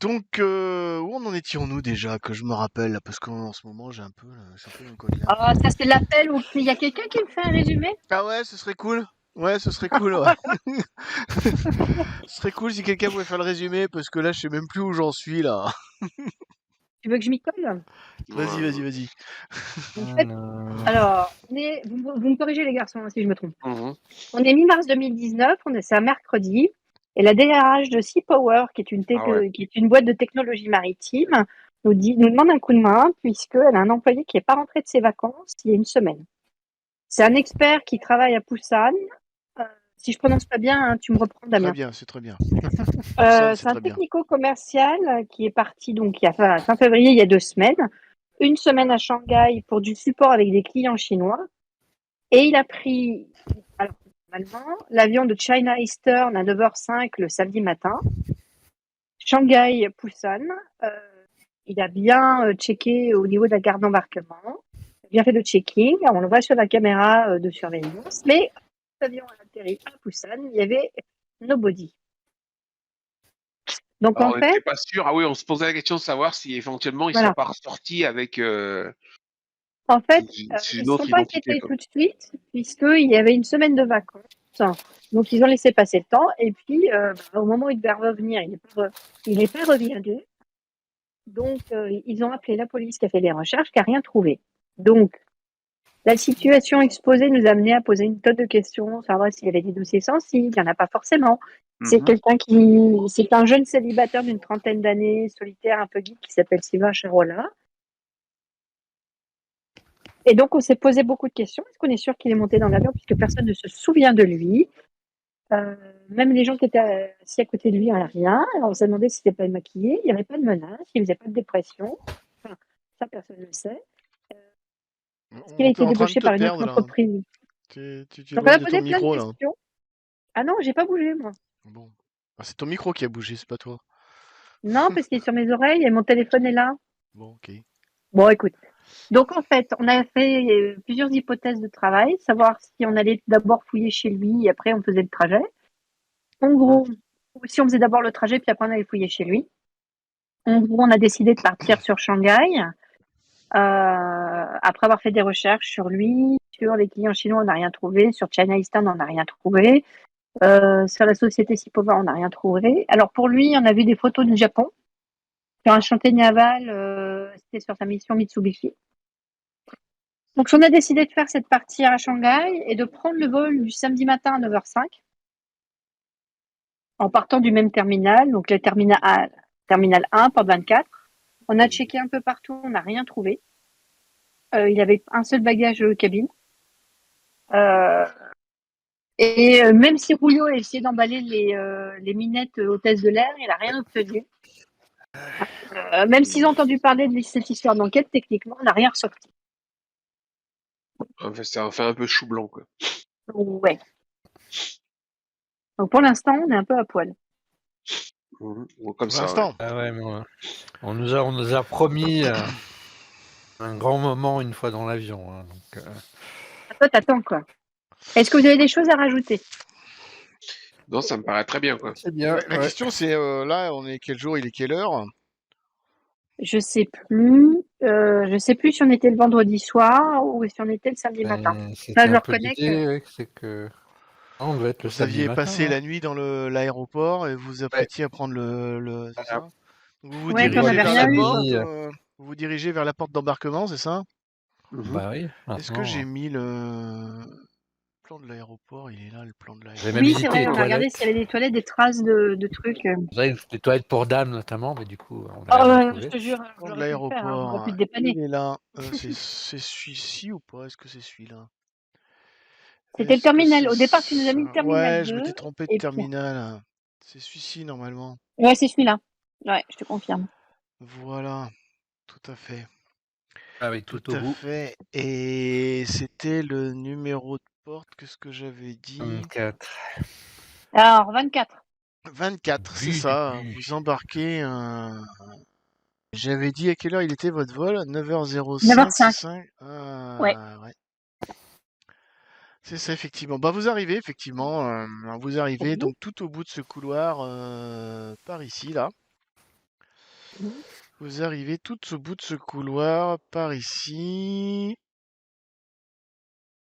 Donc, où en étions-nous déjà, que je me rappelle, là, parce qu'en ce moment, je suis un peu dans le coquillage. Ah, ça c'est l'appel où il y a quelqu'un qui me fait un résumé? Ah ouais, ce serait cool. Ouais, ce serait cool, ouais. Ce serait cool si quelqu'un pouvait faire le résumé, parce que là, je sais même plus où j'en suis, là. Tu veux que je m'y colle? Vas-y, vas-y, vas-y. En fait, Alors, alors, vous me corrigez les garçons hein, si je me trompe. Mhm. On est mi-mars 2019, c'est un mercredi, et la DRH de Sea Power, qui est Ah ouais. qui est une boîte de technologie maritime, nous demande un coup de main puisqu'elle a un employé qui n'est pas rentré de ses vacances il y a une semaine. C'est un expert qui travaille à Busan. Euh, si je prononce pas bien, hein, tu me reprends, Très Damien. bien, c'est très bien. Ça, c'est C'est un très bien. technico-commercial qui est parti donc il y a fin février, il y a 2 semaines, une semaine à Shanghai pour du support avec des clients chinois. Et il a pris, alors, normalement, l'avion de China Eastern à 9h05 le samedi matin, Shanghai Busan. Euh, il a bien checké au niveau de la gare d'embarquement, bien fait le checking, on le voit sur la caméra de surveillance, mais l'avion a atterri à Busan, il y avait nobody. Donc Alors, en on fait, n'était pas sûr. Ah oui, on se posait la question de savoir si éventuellement ils sont voilà. pas ressortis avec En fait, c'est ils une ne autre sont pas identité, inquiétés quoi. tout de suite, puisqu'il y avait une semaine de vacances. Donc, ils ont laissé passer le temps. Et puis, au moment où il devait revenir, il n'est pas revenu. Donc, ils ont appelé la police qui a fait les recherches, qui n'a rien trouvé. Donc, la situation exposée nous a amené à poser une tonne de questions, savoir s'il y avait des dossiers sensibles. Il n'y en a pas forcément. C'est Mhm. c'est un jeune célibataire d'une trentaine d'années, solitaire, un peu geek, qui s'appelle Sylvain Charola. Et donc, on s'est posé beaucoup de questions. Est-ce qu'on est sûr qu'il est monté dans l'avion puisque personne ne se souvient de lui? Même les gens qui étaient assis à côté de lui, rien. Alors, on s'est demandé s'il n'était pas maquillé. Il n'y avait pas de menace. Il ne faisait pas de dépression. Enfin, ça, personne ne le sait. Est-ce qu'il a On est été en train de débauché te par une autre perdre, là. entreprise? Tu Donc, on a éloignes de ton posé plein de micro, là. questions. Ah non, j'ai pas bougé, moi. Bon. Ah, c'est ton micro qui a bougé, c'est pas toi. Non, parce qu'il est sur mes oreilles et mon téléphone est là. Bon, ok. Bon, écoute. Donc, en fait, on a fait plusieurs hypothèses de travail, savoir si on allait d'abord fouiller chez lui et après on faisait le trajet. En gros, si on faisait d'abord le trajet, puis après on allait fouiller chez lui. En gros, on a décidé de partir sur Shanghai. Après avoir fait des recherches sur lui, sur les clients chinois, on n'a rien trouvé. Sur China Eastern, on n'a rien trouvé. Sur la société Sipova, on n'a rien trouvé. Alors pour lui, on a vu des photos du Japon. Sur un chantier naval, c'était sur sa mission Mitsubishi. Donc on a décidé de faire cette partie à Shanghai et de prendre le vol du samedi matin à 9h05 en partant du même terminal, donc le terminal 1, porte 24. On a checké un peu partout, on n'a rien trouvé. Il avait un seul bagage cabine. Et même si Rouillot a essayé d'emballer les minettes hôtesses de l'air, il n'a rien obtenu. Même s'ils ont entendu parler de cette histoire d'enquête, techniquement, on n'a rien ressorti. Enfin, ça fait un peu chou blanc, quoi. Ouais. Donc pour l'instant, on est un peu à poil. Mhm. Bon, comme Pour ça, ouais. l'instant. ah ouais, mais on nous a promis un grand moment une fois dans l'avion. Hein, donc, Toi, t'attends quoi. Est-ce que vous avez des choses à rajouter? Non, ça me paraît très bien, quoi. c'est bien. La Ouais. question, c'est, là, on est quel jour, il est quelle heure? Je sais plus. Je sais plus si on était le vendredi soir ou si on était le samedi matin. Ben, Ça, c'était je un le peu reconnais que. l'idée, ouais, c'est que on devait être le Vous samedi aviez matin. passé Hein. la nuit dans l'aéroport et vous vous Ouais. apprêtiez à prendre c'est Voilà. ça? Vous vous Ouais, puis on Vol dirigez n'avait le vers la rien eu, quoi. porte, samedi. vous vous dirigez vers la porte d'embarquement, c'est ça? Mhm. Bah oui, Est-ce que maintenant. j'ai mis le plan de l'aéroport? Il est là, le plan de J'ai même Oui, l'aéroport. c'est visité vrai, les on a regardé s'il y toilettes. avait des toilettes, des traces de trucs. Vous savez, les toilettes pour dames notamment, mais du coup, on n'a Oh, rien je trouvé. te jure, Plan de j'aurais pu le faire, hein. On aurait pu l'aéroport, te il dépanner. est là. C'est celui-ci ou pas? Est-ce que c'est celui-là? C'était le Est-ce que terminal. c'est Au départ, tu nous as mis le ça? terminal Ouais, je 2. m'étais trompé de Et puis, terminal. C'est celui-ci normalement. ouais, c'est celui-là. Ouais, je te confirme. Voilà, tout à fait. Ah oui, Tout tout au à bout. fait. Et c'était le numéro de porte, qu'est-ce que j'avais dit? 24. Alors, 24. 24, c'est Oui, du ça. plus. Vous embarquez J'avais dit à quelle heure il était votre vol? 9h05, c'est 9h05. ça? Ouais. Ah, ouais. C'est ça, effectivement. Bah, vous arrivez, effectivement. Vous arrivez Oui. donc tout au bout de ce couloir par ici, là. Mhm. Vous arrivez tout au bout de ce couloir par ici.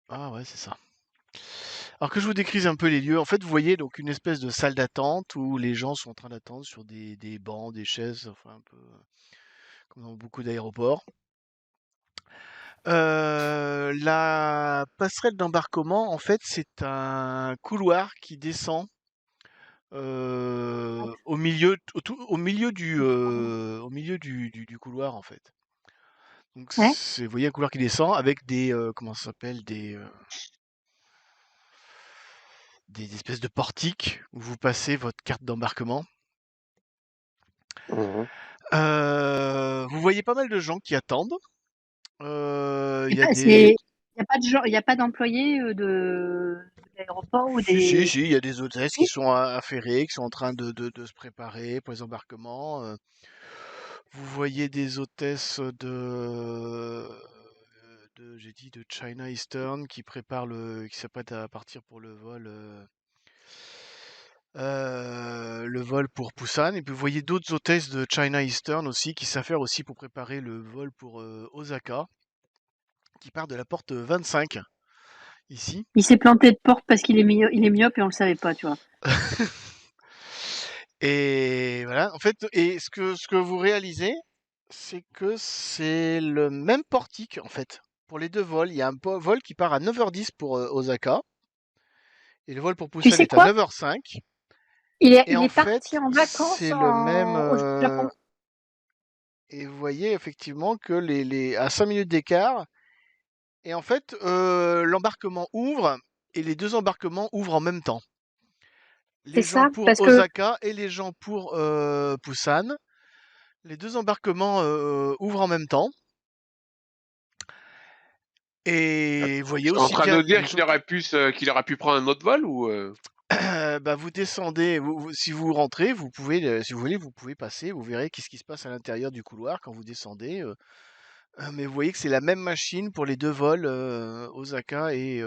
Ah ouais, c'est ça. Alors que je vous décrise un peu les lieux, en fait, vous voyez donc une espèce de salle d'attente où les gens sont en train d'attendre sur des bancs, des chaises, enfin un peu comme dans beaucoup d'aéroports. La passerelle d'embarquement, en fait, c'est un couloir qui descend au milieu du couloir, en fait. Donc, Ouais. vous voyez un couloir qui descend avec comment ça s'appelle, des espèces de portiques où vous passez votre carte d'embarquement. Mhm. Vous voyez pas mal de gens qui attendent. Il Et y a pas, des... il n'y a pas de gens, il y a pas d'employés de l'aéroport ou Si, si, des. si, il y a des hôtesses qui Si. sont affairées, qui sont en train de se préparer pour les embarquements. Vous voyez des hôtesses j'ai dit de China Eastern qui préparent qui s'apprêtent à partir pour le vol pour Busan. Et puis vous voyez d'autres hôtesses de China Eastern aussi qui s'affairent aussi pour préparer le vol pour Osaka, qui part de la porte 25 ici. Il s'est planté de porte parce qu'il est il est myope et on le savait pas, tu vois. Et voilà, en fait, et ce que vous réalisez, c'est que c'est le même portique, en fait. Pour les deux vols, il y a un vol qui part à 9h10 pour Osaka, et le vol pour Tu Busan sais est à quoi? 9h05. Et Il en est parti fait, en vacances c'est le même. au Japon. Et vous voyez effectivement que à 5 minutes d'écart, et en fait, l'embarquement ouvre, et les deux embarquements ouvrent en même temps. C'est Les gens ça, pour parce que Osaka et les gens pour Busan. Les deux embarquements ouvrent en même temps. Et vous voyez Tu es en aussi train bien de dire les gens. qu'il aurait pu prendre un autre vol ou Bah, vous descendez, si vous rentrez, vous pouvez, si vous voulez, vous pouvez passer, vous verrez qu'est-ce qui se passe à l'intérieur du couloir quand vous descendez. Mais vous voyez que c'est la même machine pour les deux vols, Osaka et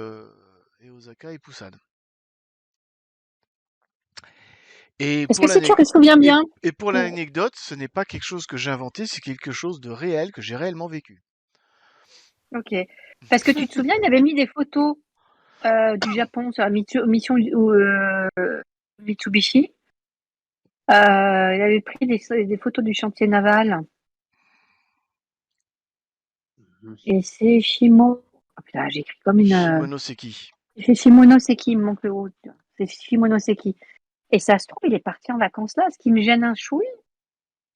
Busan. Et est-ce pour que si tu l'anec- te souviens et, bien, et pour ou- l'anecdote, ce n'est pas quelque chose que j'ai inventé, c'est quelque chose de réel que j'ai réellement vécu. ok, parce que tu te souviens, il avait mis des photos du Japon sur la mission Mitsubishi. Il avait pris des photos du chantier naval et c'est Oh putain, j'ai écrit comme une. Shimonoseki. C'est Shimonoseki, il me manque le haut. C'est Shimonoseki. Et ça se trouve, il est parti en vacances là. Ce qui me gêne un chouille,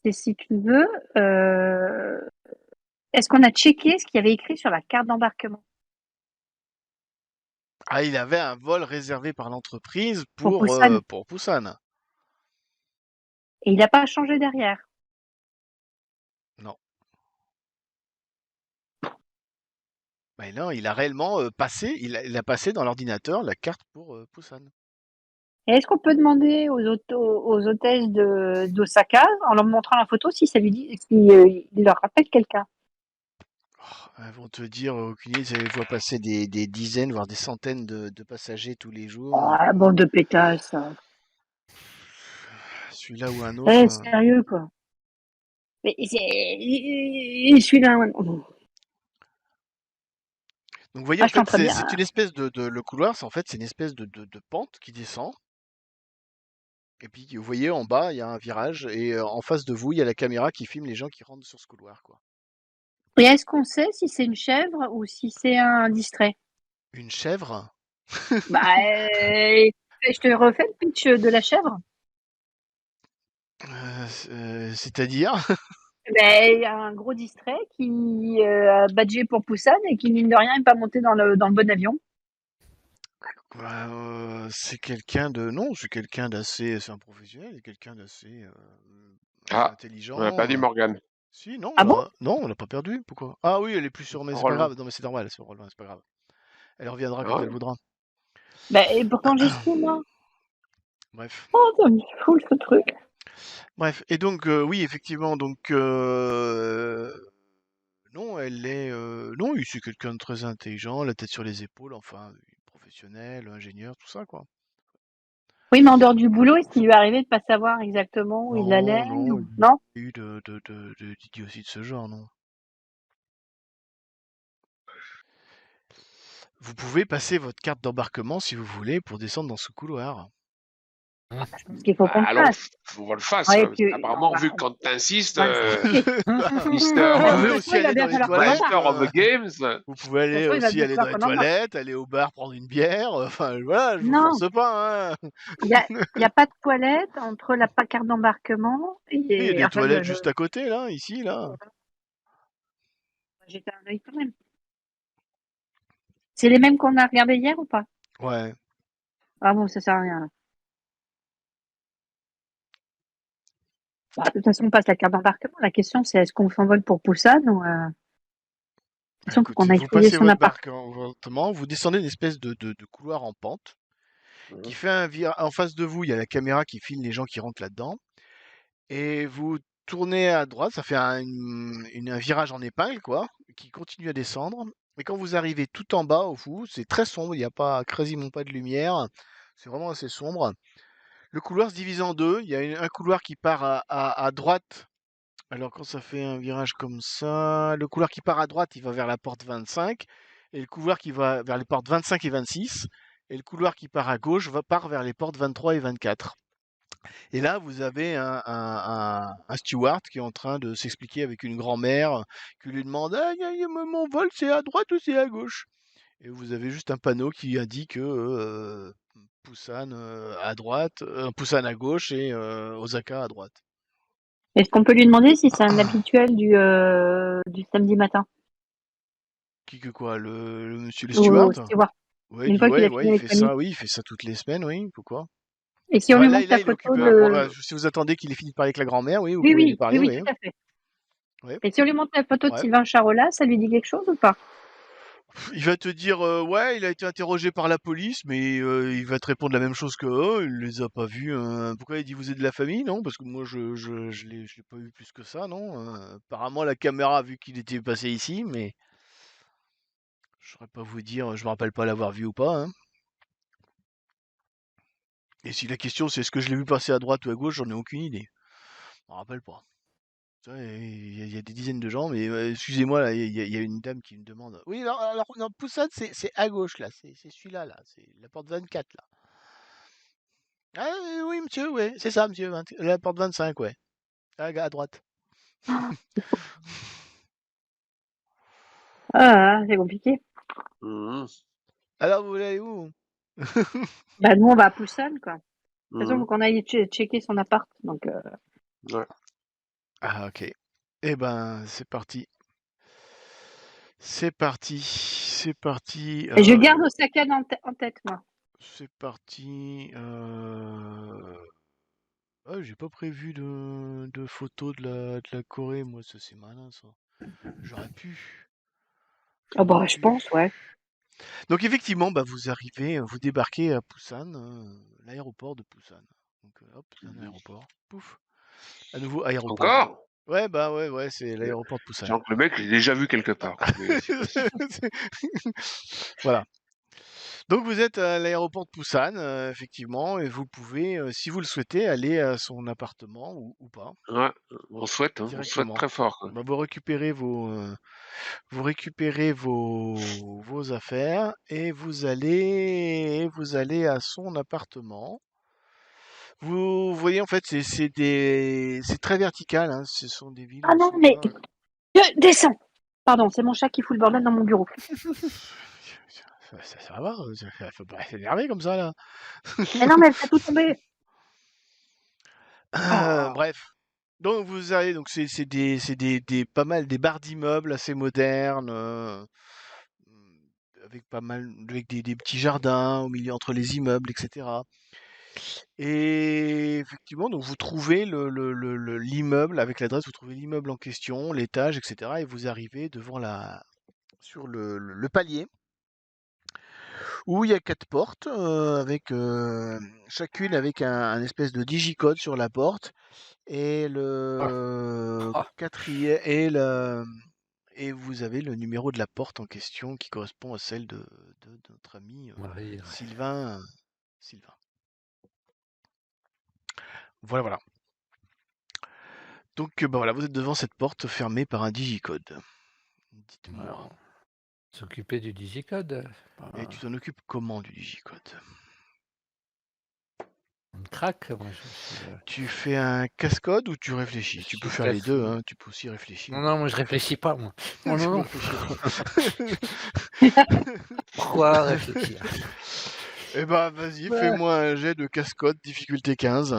c'est si tu veux, euh, est-ce qu'on a checké ce qu'il y avait écrit sur la carte d'embarquement Ah, il avait un vol réservé par l'entreprise pour Busan? pour Busan. Et il n'a pas changé derrière. Non. Mais non, il a réellement passé, il a passé dans l'ordinateur la carte pour Busan. Et est-ce qu'on peut demander aux hôtesses d'Osaka, en leur montrant la photo, si ça lui dit, si, il leur rappelle quelqu'un? Elles vont te dire, aucune idée, elles voient passer des dizaines, voire des centaines de passagers tous les jours. Oh, la bande de pétasses. Celui-là ou un autre. Eh, sérieux, quoi. Mais je suis là. Donc vous voyez, Ah, en je suis fait, en train de dire. c'est une espèce le couloir, c'est en fait, c'est une espèce de pente qui descend. Et puis vous voyez en bas, il y a un virage, et en face de vous, il y a la caméra qui filme les gens qui rentrent sur ce couloir, quoi. Et est-ce qu'on sait si c'est une chèvre ou si c'est un distrait? Une chèvre? Bah, je te refais le pitch de la chèvre. C'est-à-dire? Ben, il y a un gros distrait qui a badgé pour Busan et qui, mine de rien, n'est pas monté dans le bon avion. Bah, c'est quelqu'un de... Non, c'est quelqu'un d'assez... C'est un professionnel, c'est quelqu'un assez Ah, on n'a pas intelligent. dit Morgane. Si, non, Ah bon? non, on l'a pas perdu. Pourquoi? Ah oui, elle est plus sur... Mais c'est pas Roland. grave. Non, mais c'est normal, c'est c'est pas grave. Elle reviendra Ah quand elle ouais. voudra. Ben, et pourtant, j'y suis, moi. Bref. Oh, ça me fout ce truc. Bref. Et donc, oui, effectivement, donc... Non, elle est... Non, c'est quelqu'un de très intelligent, la tête sur les épaules, enfin, professionnel, ingénieur, tout ça, quoi. Oui, mais en dehors du boulot, est-ce qu'il lui est arrivé de pas savoir exactement où il allait Non, ou... il n'y a Non? pas eu d'idiotie de ce genre, non. Vous pouvez passer votre carte d'embarquement si vous voulez pour descendre dans ce couloir. Je pense qu'il faut Bah, qu'on le alors, fasse. faut qu'on le fasse. Ouais, et Ouais, parce puis, qu'apparemment, vu on quand t'insistes, va le expliquer. Mister, Vous Ouais, de pouvez toute façon, aussi il va aller dans bien les falloir qu'on toilettes. Master embarque. of the Games. Vous pouvez De toute aller façon, il va aussi bien aller dans falloir les qu'on embarque. toilettes, aller au bar prendre une bière. Enfin, voilà, je vous Non, force pas, hein. il y a pas de toilette entre la carte d'embarquement Oui, il y a et... des Enfin, toilettes juste à côté, là, ici, là. j'ai fait un œil quand même. C'est les mêmes qu'on a regardés hier ou pas? Ouais. Ah bon, ça sert à rien, là. Bah, de toute façon, on passe la carte d'embarquement. La question, c'est est-ce qu'on s'envole pour Busan ou... De toute façon, faut qu'on Écoutez, aille vous fouiller passez son votre appart. embarquement, vous descendez une espèce de couloir en pente qui fait un virage. En face de vous, il y a la caméra qui filme les gens qui rentrent là-dedans. Et vous tournez à droite, ça fait un virage en épingle, quoi, qui continue à descendre. Et quand vous arrivez tout en bas, au fond, c'est très sombre, il n'y a pas quasiment pas de lumière. C'est vraiment assez sombre. Le couloir se divise en deux. Il y a un couloir qui part à droite. Alors quand ça fait un virage comme ça, le couloir qui part à droite, il va vers la porte 25. Et le couloir qui va vers les portes 25 et 26. Et le couloir qui part à gauche part vers les portes 23 et 24. Et là, vous avez un steward qui est en train de s'expliquer avec une grand-mère qui lui demande ah, mon vol, c'est à droite ou c'est à gauche? Et vous avez juste un panneau qui indique Busan à droite, Busan à gauche et Osaka à droite. Est-ce qu'on peut lui demander si c'est un habituel du samedi matin? Qui que quoi? Le monsieur le Au steward? steward. Ouais, Une fois qu'il ouais, a ouais, fini il avec fait la nuit. ça, oui, il fait ça toutes les semaines, oui, pourquoi? Et si on Ouais, lui là, montre la il occupe. photo Bon, de... bah, si vous attendez qu'il ait fini de parler avec la grand-mère, oui, vous Oui, pouvez lui oui, oui, parler, oui, oui. tout à fait. Ouais, Et si on lui montre la photo de ouais. Sylvain Charola, ça lui dit quelque chose ou pas? Il va te dire ouais, il a été interrogé par la police, mais il va te répondre la même chose que eux. Il les a pas vus. Pourquoi il dit vous êtes de la famille? Non, parce que moi je l'ai pas vu plus que ça, non. Apparemment la caméra a vu qu'il était passé ici, mais je saurais pas vous dire. Je me rappelle pas l'avoir vu ou pas, hein. Et si la question c'est est-ce que je l'ai vu passer à droite ou à gauche, j'en ai aucune idée. Je me rappelle pas. Tu vois, il y a des dizaines de gens, mais excusez-moi, là, il y a une dame qui me demande. Oui, alors non, Poussade, c'est à gauche, là, c'est celui-là, là, c'est la porte 24, là. Ah oui, monsieur, ouais, c'est ça, monsieur, la porte 25, ouais, à droite. Ah, c'est compliqué. Mhm. Alors, vous voulez aller où? Bah, nous, on va à Busan, quoi. De toute façon, il faut Mhm. qu'on aille checker son appart. Donc, Ouais. Ah, ok. Eh ben, c'est parti. C'est parti. C'est parti. et je garde Osaka en tête, moi. C'est parti. Ah, j'ai pas prévu de photos de la Corée, moi, ça c'est malin, ça. J'aurais pu. Ah J'aurais bah, je pu. pense, ouais. Donc effectivement, bah, vous arrivez, vous débarquez à Busan, l'aéroport de Busan. Donc hop, c'est un aéroport. Pouf. À nouveau aéroport. Encore? Ouais, bah ouais, ouais, c'est l'aéroport de Busan. Genre que le mec, je l'ai déjà vu quelque part. Mais c'est possible. Voilà. Donc vous êtes à l'aéroport de Busan, effectivement, et vous pouvez, si vous le souhaitez, aller à son appartement ou pas, Ouais, on souhaite directement. très fort, quoi. Bah, vous récupérez vos affaires et vous allez à son appartement. Vous voyez, en fait, c'est très vertical, hein. Ce sont des Ah villes non, mais souvent. je descends. Pardon, c'est mon chat qui fout le bordel dans mon bureau. Ça va, faut pas s'énerver comme ça là. Mais non, mais elle fait tout tomber. Oh. Bref. Donc vous allez, donc c'est pas mal des bars d'immeubles assez modernes, avec pas mal, avec des petits jardins au milieu entre les immeubles, etc. Et effectivement, donc vous trouvez l'immeuble avec l'adresse, vous trouvez l'immeuble en question, l'étage, etc. Et vous arrivez sur le palier où il y a 4 portes, chacune avec un espèce de digicode sur la porte. Et le Ah, quatrième et vous avez le numéro de la porte en question qui correspond à celle de notre ami Marie, ouais. Sylvain. Sylvain. Voilà, voilà. Donc, bah voilà, vous êtes devant cette porte fermée par un digicode. Dites-moi. Alors, s'occuper du digicode. Et tu t'en occupes comment du digicode? On craque, moi je suis. Tu fais un casse-code ou tu réfléchis? Je Tu peux suis faire les deux, casse- hein. Tu peux aussi réfléchir. Non, non, moi je réfléchis pas, moi. Non, Tu non, peux non. réfléchir. Pourquoi réfléchir? Eh bah, vas-y, Ouais. fais-moi un jet de casse-code, difficulté 15.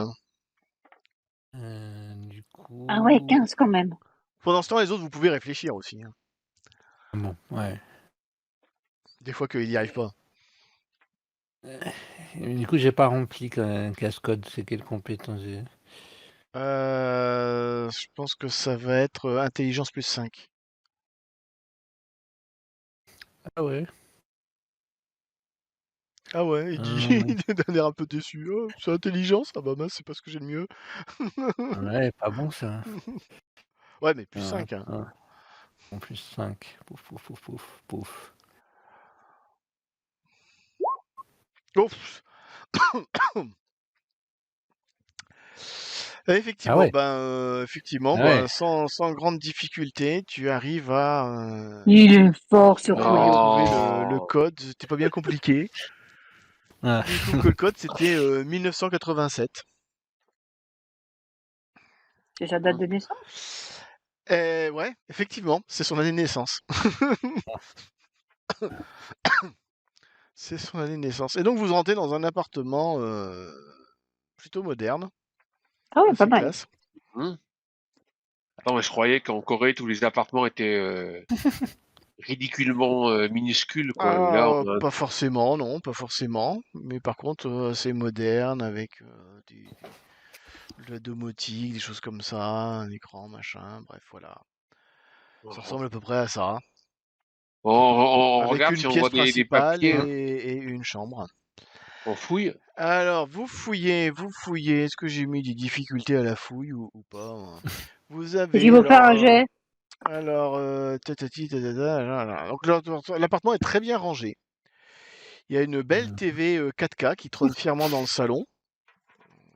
Du coup. Ah ouais, 15 quand même. Pendant ce temps, les autres, vous pouvez réfléchir aussi, hein. Bon, ouais. Des fois qu'il n'y arrive pas. Et du coup, j'ai pas rempli un casse-code. C'est quelle compétence j'ai? Je pense que ça va être intelligence plus 5. Ah ouais. Ah ouais, il dit, il a l'air un peu déçu. Oh, c'est intelligence? Ah bah mince, c'est pas ce que j'ai de mieux. Ouais, pas bon ça. Ouais, mais plus 5, hein. En plus 5. Pouf, pouf, pouf, pouf, pouf. Oh, effectivement, Ah ouais. effectivement, Ah ouais. sans grande difficulté, tu arrives à Il est fort ce Fouillot. trouver Oh. le code. C'était pas bien compliqué. Ah. Il trouve que le code c'était 1987. C'est sa date de naissance? Ouais, effectivement, c'est son année de naissance. C'est son année de naissance. Et donc vous rentrez dans un appartement plutôt moderne, Ah ouais, pas assez mal. classe. Attends, mais je croyais qu'en Corée, tous les appartements étaient ridiculement minuscules, quoi. Et là, on a... Pas forcément, non, pas forcément. Mais par contre, c'est moderne avec de la domotique, des choses comme ça, un écran, machin, bref, voilà. Ça ressemble à peu près à ça. on Avec regarde une si on pièce voit des principale papiers, hein. et une chambre. On fouille. Alors, vous fouillez. Est-ce que j'ai mis des difficultés à la fouille ou pas, hein? Vous Et avez il faut faire un jet. tatati, tatata, là, là. Donc l'appartement est très bien rangé. Il y a une belle TV 4K qui trône fièrement dans le salon.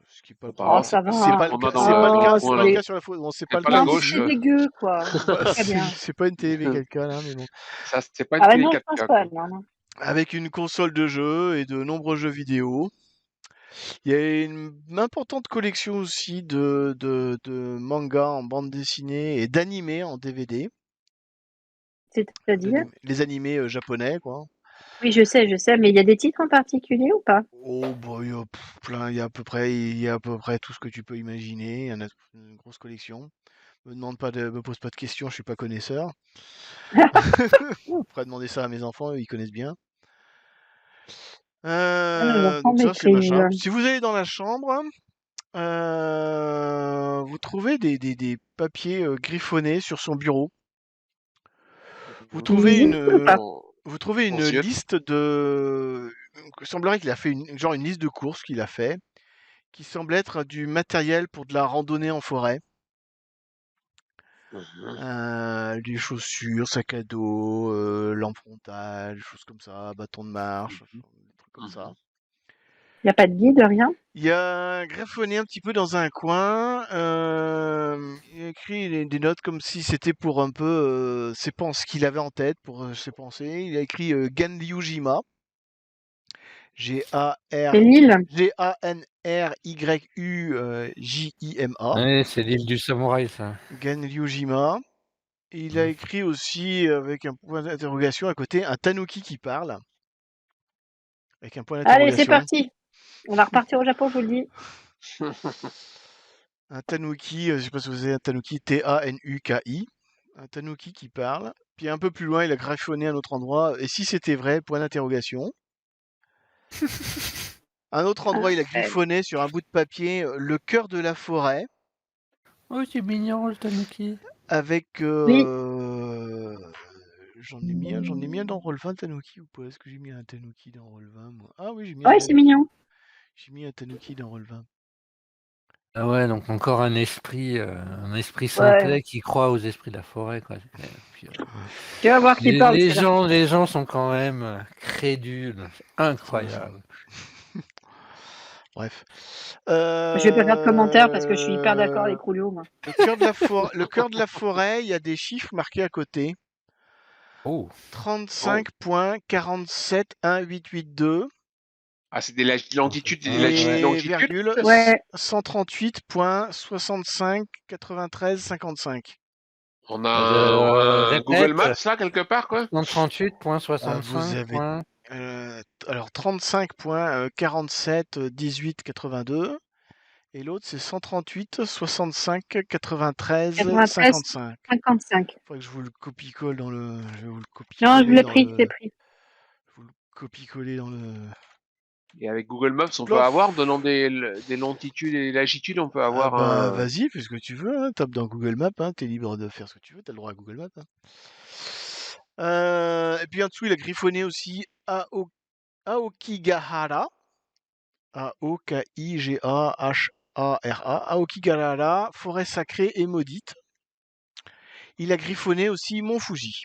Ce qui est pas le Apparemment, Oh, ça va. c'est pas le on a cas, dans c'est pas le le cas, Oh, c'est coin, pas le là. cas sur la photo. Bon, c'est pas le pas la cas Non, mais gauche. ici. c'est dégueu, quoi. Bah, Très bien. c'est pas une TV 4K là, mais bon. Ça, c'est pas une Ah ouais, télé non, je pense 4K, pas, quoi. non. Avec une console de jeux et de nombreux jeux vidéo. Il y a une importante collection aussi de mangas en bande dessinée et d'animés en DVD. C'est-à-dire? Les animés japonais, quoi. Oui, je sais, mais il y a des titres en particulier ou pas? Oh, bah, il y a plein, il y a à peu près tout ce que tu peux imaginer. Il y en a une grosse collection. Me pose pas de questions, je suis pas connaisseur. Je pourrais demander ça à mes enfants, eux, ils connaissent bien. Nos enfants Donc ça, c'est maîtrisent. machin. Si vous allez dans la chambre, vous trouvez des papiers griffonnés sur son bureau. Vous trouvez Oui, ou pas? vous trouvez On une s'y est. liste de. Il semblerait qu'il a fait une liste de courses qu'il a fait, qui semble être du matériel pour de la randonnée en forêt. Des chaussures, sac à dos, lampe frontale, choses comme ça, bâton de marche, des trucs comme ça. Il n'y a pas de guide, rien? Il y a un griffonné un petit peu dans un coin. Il a écrit des notes comme si c'était pour un peu ses pensées, ce qu'il avait en tête pour ses pensées. Il a écrit Ganryujima. C'est l'île? Ganryujima. Ouais, c'est l'île du samouraï, ça. Ganryujima. Il a écrit aussi avec un point d'interrogation à côté un tanuki qui parle. Avec un point Allez, c'est d'interrogation. parti. On va repartir au Japon, je vous le dis. Un tanuki, je sais pas si vous avez un tanuki, Tanuki. Un tanuki qui parle. Puis un peu plus loin, il a griffonné un autre endroit. Et si c'était vrai, point d'interrogation. Un autre endroit, il a griffonné sur un bout de papier le cœur de la forêt. Oh, c'est mignon, le tanuki. Avec. Oui. J'en ai mis un dans Roll20 tanuki ou pas? Est-ce que j'ai mis un tanuki dans Roll20 moi? Ah oui, j'ai mis un Ouais, c'est tanuki. mignon. J'ai mis un tanuki dans Roll20. Ah ouais, donc encore un esprit simplet qui croit aux esprits de la forêt, quoi. Puis, Tu vas voir qui parle. les gens sont quand même crédules. C'est incroyable. Bref. Je vais pas faire de commentaires parce que je suis hyper d'accord avec Rulio, moi. Le cœur de la forêt, il y a des chiffres marqués à côté. Oh, 35.471882 Ah, c'est des longitudes et des Ouais, latitudes. et Longitudes. virgule Ouais. 138.659355. On a un Google répète. Maps là quelque part quoi. 138.65. Vous avez alors 35.471882 et l'autre c'est 138 65 93 93, 55. 55. Faudrait que je vous le copie-colle dans le. Je vais vous le Non, je copie-coller l'ai dans pris, le. c'est pris. Je vous le copie-coller dans le. Et avec Google Maps, on peut Plof. avoir, donnant des longitudes et des latitudes, on peut Ah avoir bah un. vas-y, fais ce que tu veux, hein, tape dans Google Maps, hein, t'es libre de faire ce que tu veux, t'as le droit à Google Maps. Hein. Et puis en dessous, il a griffonné aussi Aokigahara. A-O-K-I-G-A-H-A-R-A. Aokigahara, forêt sacrée et maudite. Il a griffonné aussi Mont Fuji.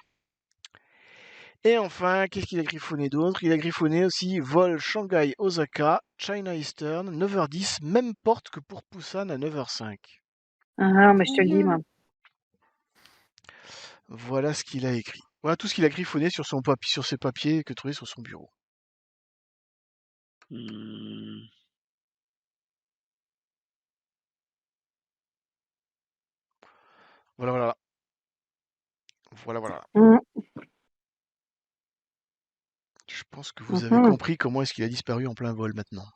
Et enfin, qu'est-ce qu'il a griffonné d'autre? Il a griffonné aussi vol Shanghai-Osaka, China Eastern, 9h10, même porte que pour Busan à 9h05. Ah, mais je te le dis, moi. Voilà ce qu'il a écrit. Voilà tout ce qu'il a griffonné sur ses papiers que trouvé sur son bureau. Hmm. Voilà, voilà. Voilà. Mhm. Je pense que vous avez Mhm. compris comment est-ce qu'il a disparu en plein vol maintenant.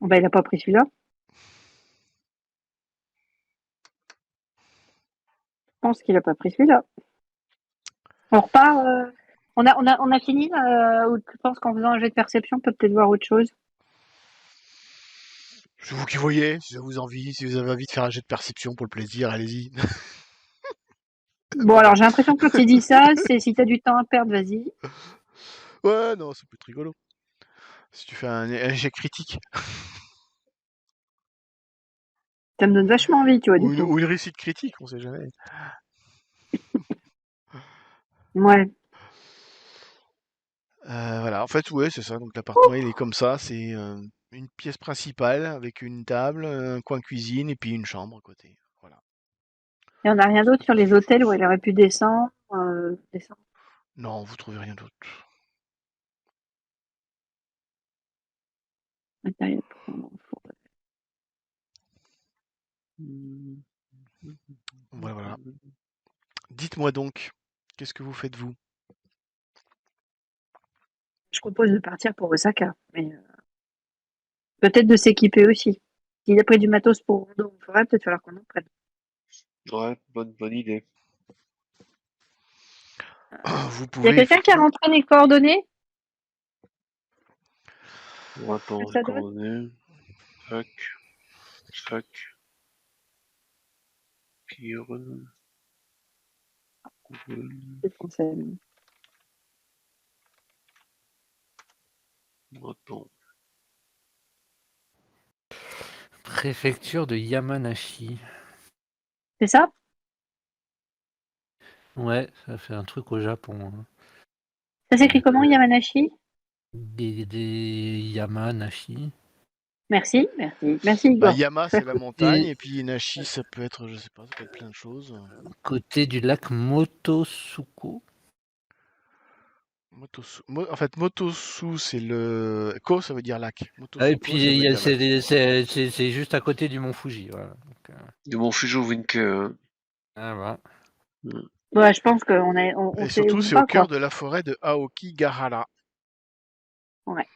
Bah, il a pas pris celui-là. Je pense qu'il a pas pris celui-là. On repart. On a fini ou tu penses qu'en faisant un jet de perception, on peut peut-être voir autre chose? C'est vous qui voyez, si ça vous envie, si vous avez envie de faire un jet de perception pour le plaisir, allez-y. Bon, alors j'ai l'impression que quand il dit ça, c'est si t'as du temps à perdre, vas-y. Ouais, non, c'est plus rigolo. Si tu fais un jet critique. Ça me donne vachement envie, tu vois, du coup. Ou une réussite critique, on sait jamais. Ouais. Voilà, en fait, ouais, c'est ça. Donc l'appartement, il est comme ça. C'est une pièce principale avec une table, un coin cuisine et puis une chambre à côté. Voilà. Et on n'a rien d'autre sur les hôtels où elle aurait pu descendre. Non, vous trouvez rien d'autre. Matériel. Voilà. Dites-moi donc, qu'est-ce que vous faites vous? Je propose de partir pour Osaka, mais peut-être de s'équiper aussi. S'il a pris du matos pour rando en forêt, peut-être falloir qu'on en prenne. Ouais, bonne idée. Vous Il y a pouvez quelqu'un qui a rentré les coordonnées? Bon, attends, Ça les donne coordonnées. Tac. Kiron. Google. C'est français. Attends. préfecture de Yamanashi. C'est ça? Ouais, ça fait un truc au Japon. Hein. Ça s'écrit comment, Yamanashi? Des Yamanashi. Merci, Igor. Yama, c'est la montagne, et puis Nashi, ça peut être, je sais pas, ça peut être plein de choses. Côté du lac Motosuko. En fait, Motosu, c'est le. Ko, ça veut dire lac. Motosuko, Et ça puis veut dire lac. c'est juste à côté du mont Fuji. Voilà. Donc, De mon Fujo Winke. voilà. Ouais, je pense qu'on Et sait surtout, où c'est on au va, cœur quoi. de la forêt de Aokigahara. Ouais.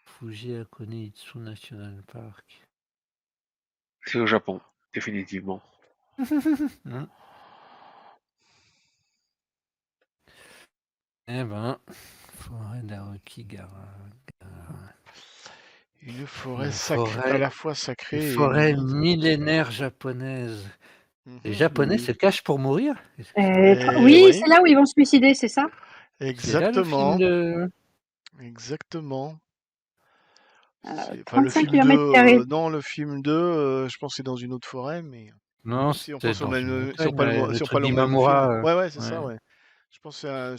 Fuji Akone Itsu National Park. C'est au Japon, définitivement. Eh ben, forêt d'Aokigahara. Une forêt Une sacrée, forêt- à la fois sacrée Une et forêt maudite. millénaire japonaise. Les Mhm. Japonais se cachent pour mourir? Oui, oui, c'est là où ils vont se suicider, c'est ça? C'est là le film exactement. de... Exactement. Le 35 film km². 2, non, le film 2, je pense que c'est dans une autre forêt, mais Non, si on c'était pense au dans une même, si on montagne, parle, le si on truc parle au même film. d'Imamura. Ouais, c'est ça, Ouais. ouais. Je pense que Non,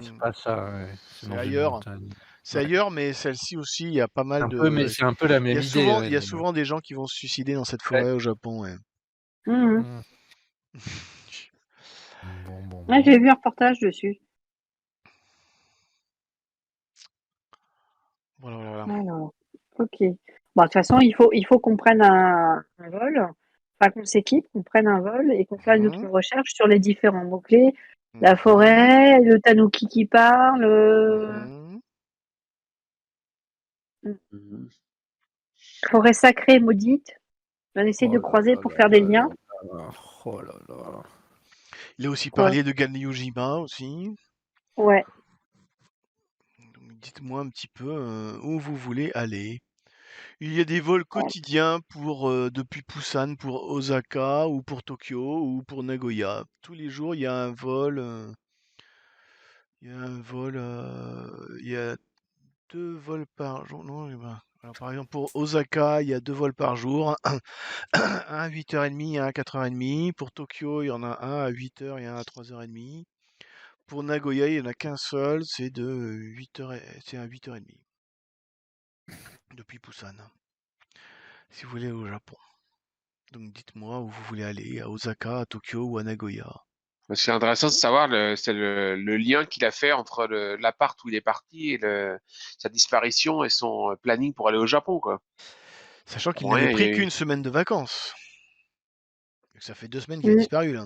c'est pas ça, ouais. C'est c'est dans une ailleurs. montagne. C'est ailleurs, mais celle-ci aussi, il y a pas mal Un peu, mais de. c'est un peu la Il y même a idée. souvent, Ouais, il y a mais bon. souvent des gens qui vont se suicider dans cette Ouais. forêt au Japon. Ouais. Mhm. Mm. Bon. Ouais, j'ai vu un reportage dessus. Voilà. Alors, ok. Bon, de toute façon, il faut qu'on prenne un vol, enfin qu'on s'équipe, qu'on prenne un vol et qu'on fasse notre Mhm. recherche sur les différents mots-clés. La Mhm. forêt, le tanuki qui parle, Mhm. Mhm. forêt sacrée maudite. On essaie de Oh là croiser là pour là faire des là liens. là là. Oh là là. Il a aussi Quoi? parlé de Ganyojima aussi. Ouais. Donc, dites-moi un petit peu où vous voulez aller. Il y a des vols quotidiens depuis Busan pour Osaka ou pour Tokyo ou pour Nagoya. Tous les jours, il y a un vol. Il y a 2 vols par jour. Non, alors, par exemple, pour Osaka, il y a 2 vols par jour. Un à 8h30 et un à 4h30. Pour Tokyo, il y en a un à 8h et un à 3h30. Pour Nagoya, il n'y en a qu'un seul, c'est de 8h, c'est à 8h30 depuis Busan, si vous voulez aller au Japon. Donc dites-moi où vous voulez aller, à Osaka, à Tokyo ou à Nagoya. C'est intéressant de savoir le lien qu'il a fait entre l'appart où il est parti et sa disparition et son planning pour aller au Japon, quoi. Sachant qu'il Pour n'avait rien, pris qu'une semaine de vacances. Ça fait 2 semaines qu'il a Mm. disparu là.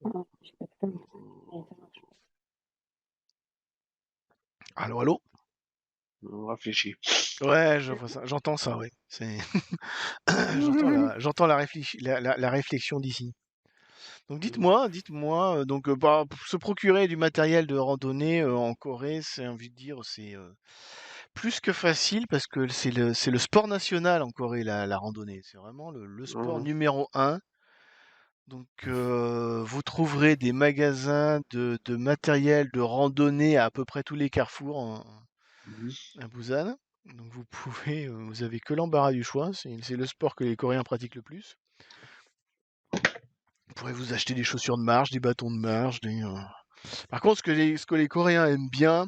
Ah, je sais pas. Allez, ça marche. Allô? on réfléchit. Ouais, je vois ça, j'entends ça, ouais. J'entends la réflexion d'ici. Donc dites-moi, pour se procurer du matériel de randonnée en Corée, c'est envie de dire, c'est plus que facile parce que c'est le sport national en Corée, la randonnée. C'est vraiment le sport Mhm. numéro un. Donc vous trouverez des magasins de matériel de randonnée à peu près tous les carrefours Mhm. à Busan. Donc vous avez que l'embarras du choix. C'est le sport que les Coréens pratiquent le plus. Vous pourrez vous acheter des chaussures de marche, des bâtons de marche. Par contre, ce que les Coréens aiment bien,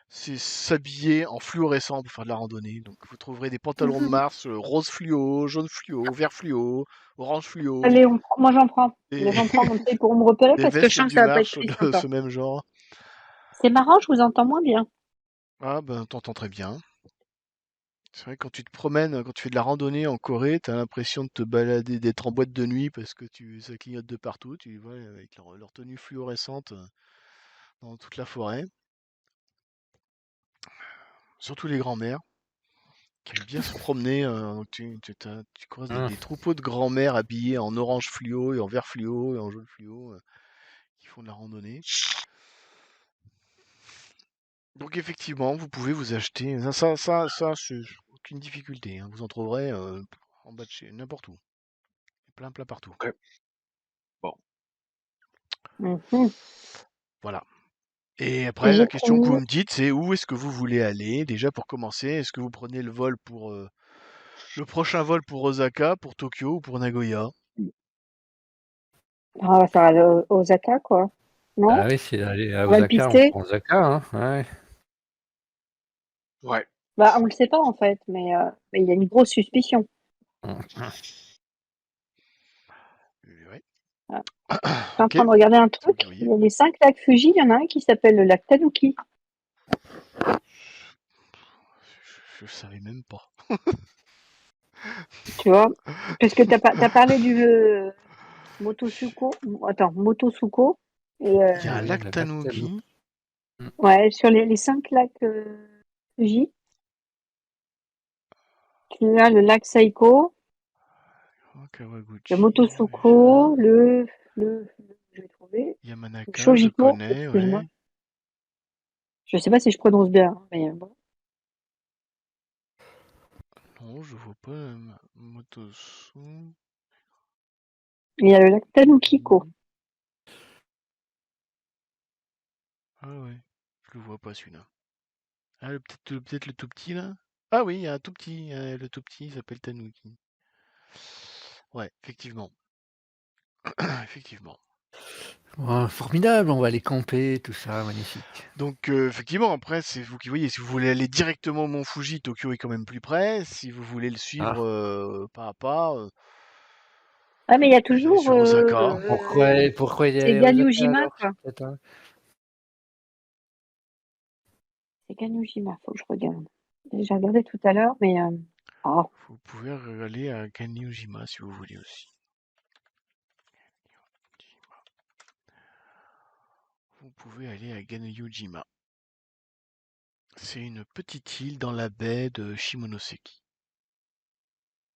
c'est s'habiller en fluorescent pour faire de la randonnée. Donc vous trouverez des pantalons de marche rose fluo, jaune fluo, vert fluo, orange fluo, Allez, moi j'en prends. et J'en prends comme ça, ils pourront me repérer des parce que je vestes sens que du ça va pas être marche très de sympa. ce même genre. C'est marrant, je vous entends moins bien. Ah ben t'entends très bien. C'est vrai que quand tu te promènes, quand tu fais de la randonnée en Corée, t'as l'impression de te balader, d'être en boîte de nuit parce que ça clignote de partout. Tu vois avec leur tenue fluorescente dans toute la forêt. Surtout les grands-mères qui aiment bien se promener. Donc tu croises des, Hum. des troupeaux de grands-mères habillées en orange fluo et en vert fluo et en jaune fluo qui font de la randonnée. Donc effectivement, vous pouvez vous acheter. Ça, c'est aucune difficulté, hein. Vous en trouverez en bas de chez n'importe où. Plein partout. Ok. Bon. Mhm. Voilà. Et Et après, j'ai la question que promis. vous me dites, c'est où est-ce que vous voulez aller? Déjà pour commencer, est-ce que vous prenez le prochain vol pour Osaka, pour Tokyo ou pour Nagoya? Ah, ça va aller aux Osaka, quoi. Ah Non? oui, c'est aller à On va le Osaka, on pister? prend Osaka, hein. Ouais. Ouais. Bah, on le sait pas en fait, mais il y a une grosse suspicion. Hum. Ouais. Ah. Je suis en Ok. train de regarder un C'est vous qui truc. Il voyez. y a les 5 lacs Fuji. Il y en a un qui s'appelle le lac Tanuki. Je savais même pas. Tu vois? Parce que t'as parlé du Motosuko. Attends, Motosuko. Et Il y a un Oui, lac le lac Tano. Tanuki. Hum. ouais, sur les 5 lacs Fuji, tu as le lac Saiko, Oh, le Kawaguchi, Motosuko, je vais trouver, le Yamanaka, je Shojito. connais, Excuse-moi. ouais. Je sais pas si je prononce bien, hein, mais bon. Non, je vois pas Motosu. Il y a le lac Tanukiko. Ah ouais, je le vois pas celui-là. Ah, peut-être le tout petit là? Ah oui, il y a un tout petit, le tout petit, il s'appelle Tanuki. Ouais, effectivement. Effectivement. Ouais, formidable, on va aller camper, tout ça, magnifique. Donc, effectivement, après, c'est vous qui voyez. Si vous voulez aller directement au Mont Fuji, Tokyo est quand même plus près. Si vous voulez le suivre pas à pas, Ah, mais il y a vous allez toujours. sur Osaka. Pourquoi y C'est aller à Osaka Ganyujima, alors? quoi. Peut-être, hein. C'est Ganyujima, faut que je regarde. J'ai regardé tout à l'heure, mais. Oh, Vous pouvez aller à Ganyujima si vous voulez aussi. Vous pouvez aller à Ganyujima. C'est une petite île dans la baie de Shimonoseki.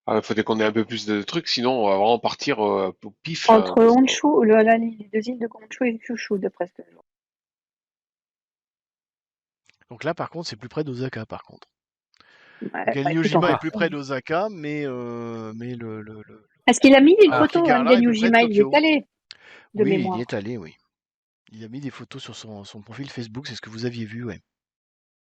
Il faudrait qu'on ait un peu plus de trucs, sinon on va vraiment partir au pif. entre Honshu, les deux îles de Honshu et Kyushu, de presque. Donc là, par contre, c'est plus près d'Osaka, par contre. Ouais, bah, écoute, Ganyujima est encore. plus près d'Osaka, mais Parce qu'il a mis une Ah. photo, Akigahara hein, est plus près de Ganyujima, il y Tokyo. est allé, de Oui, il mémoire. y est allé, oui. Il a mis des photos sur son profil Facebook, c'est ce que vous aviez vu, ouais.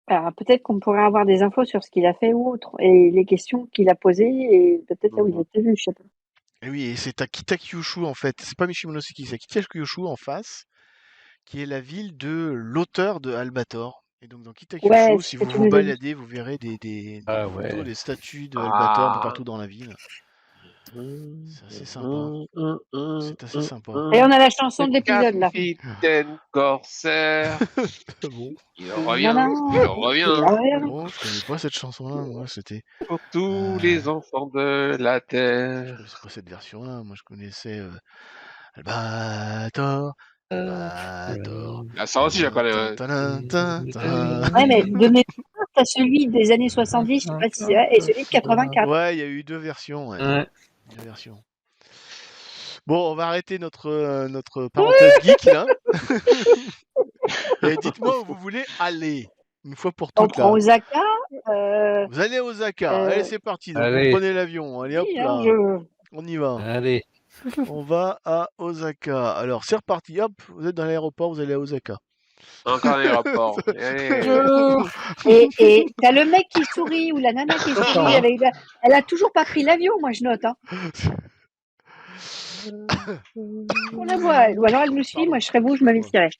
Alors, peut-être qu'on pourrait avoir des infos sur ce qu'il a fait ou autre, et les questions qu'il a posées, et peut-être là où il a été vu, je sais pas. Et oui, et c'est à Kitakyushu, en fait. C'est pas Shimonoseki, c'est à Kitakyushu, en face, qui est la ville de l'auteur de Albator. Et donc, dans Ouais, Kitakyushu, c'est si ce que vous tu vous nous as dit. baladez, vous verrez des Ah photos, ouais. des statues de Albator un peu Ah. partout dans la ville. C'est assez sympa. C'est assez sympa. Et on a la chanson de Le l'épisode, là. capitaine Corsaire, Bon, il revient, Nanana, il revient. bon, je connais pas cette chanson-là, moi, c'était... Pour tous les enfants de la Je terre. connaissais pas cette version-là, moi je connaissais Albator, Albator. Ah, ça aussi, je la connais. Ouais. Ouais, mais de mémoire, t'as celui des années 70, je sais pas si c'est vrai, et celui de 84. Ouais, il y a eu deux versions, ouais. Ouais. Deux versions. Bon, on va arrêter notre parenthèse geek là. Et dites-moi où vous voulez aller, une fois pour On toutes prend là. Osaka. Vous allez à Osaka, allez c'est parti, donc vous Allez. prenez l'avion, allez hop Oui, hein, là, on y va. Allez. On va à Osaka. Alors c'est reparti, hop, vous êtes dans l'aéroport, vous allez à Osaka. Encore un aéroport. Allez. Et t'as le mec qui sourit ou la nana qui sourit. Elle a toujours pas pris l'avion, moi je note. Hein. On la voit. Ou alors elle nous suit, Pardon. moi je serais vous, je m'investirais.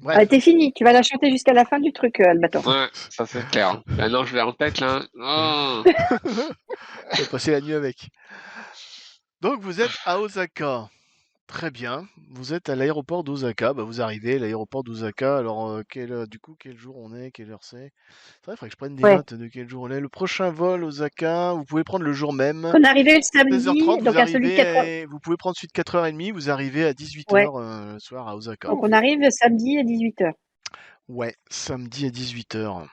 Bref. T'es fini, tu vas la chanter jusqu'à la fin du truc, Albator. Ouais, ça c'est clair. Maintenant je l'ai en tête là. Oh. On va passer la nuit avec. Donc vous êtes à Osaka. Très bien. Vous êtes à l'aéroport d'Osaka. Bah, vous arrivez à l'aéroport d'Osaka. Alors, du coup, quel jour on est? Quelle heure c'est? C'est vrai, il faudrait que je prenne des Ouais. notes de quel jour on est. Le prochain vol Osaka, vous pouvez prendre le jour même. On est arrivé le samedi, 16h30, donc vous à celui de 4 arrivez, vous pouvez prendre suite 4h30, vous arrivez à 18h le soir à Osaka. Donc on arrive le samedi à 18h. Ouais, samedi à 18h.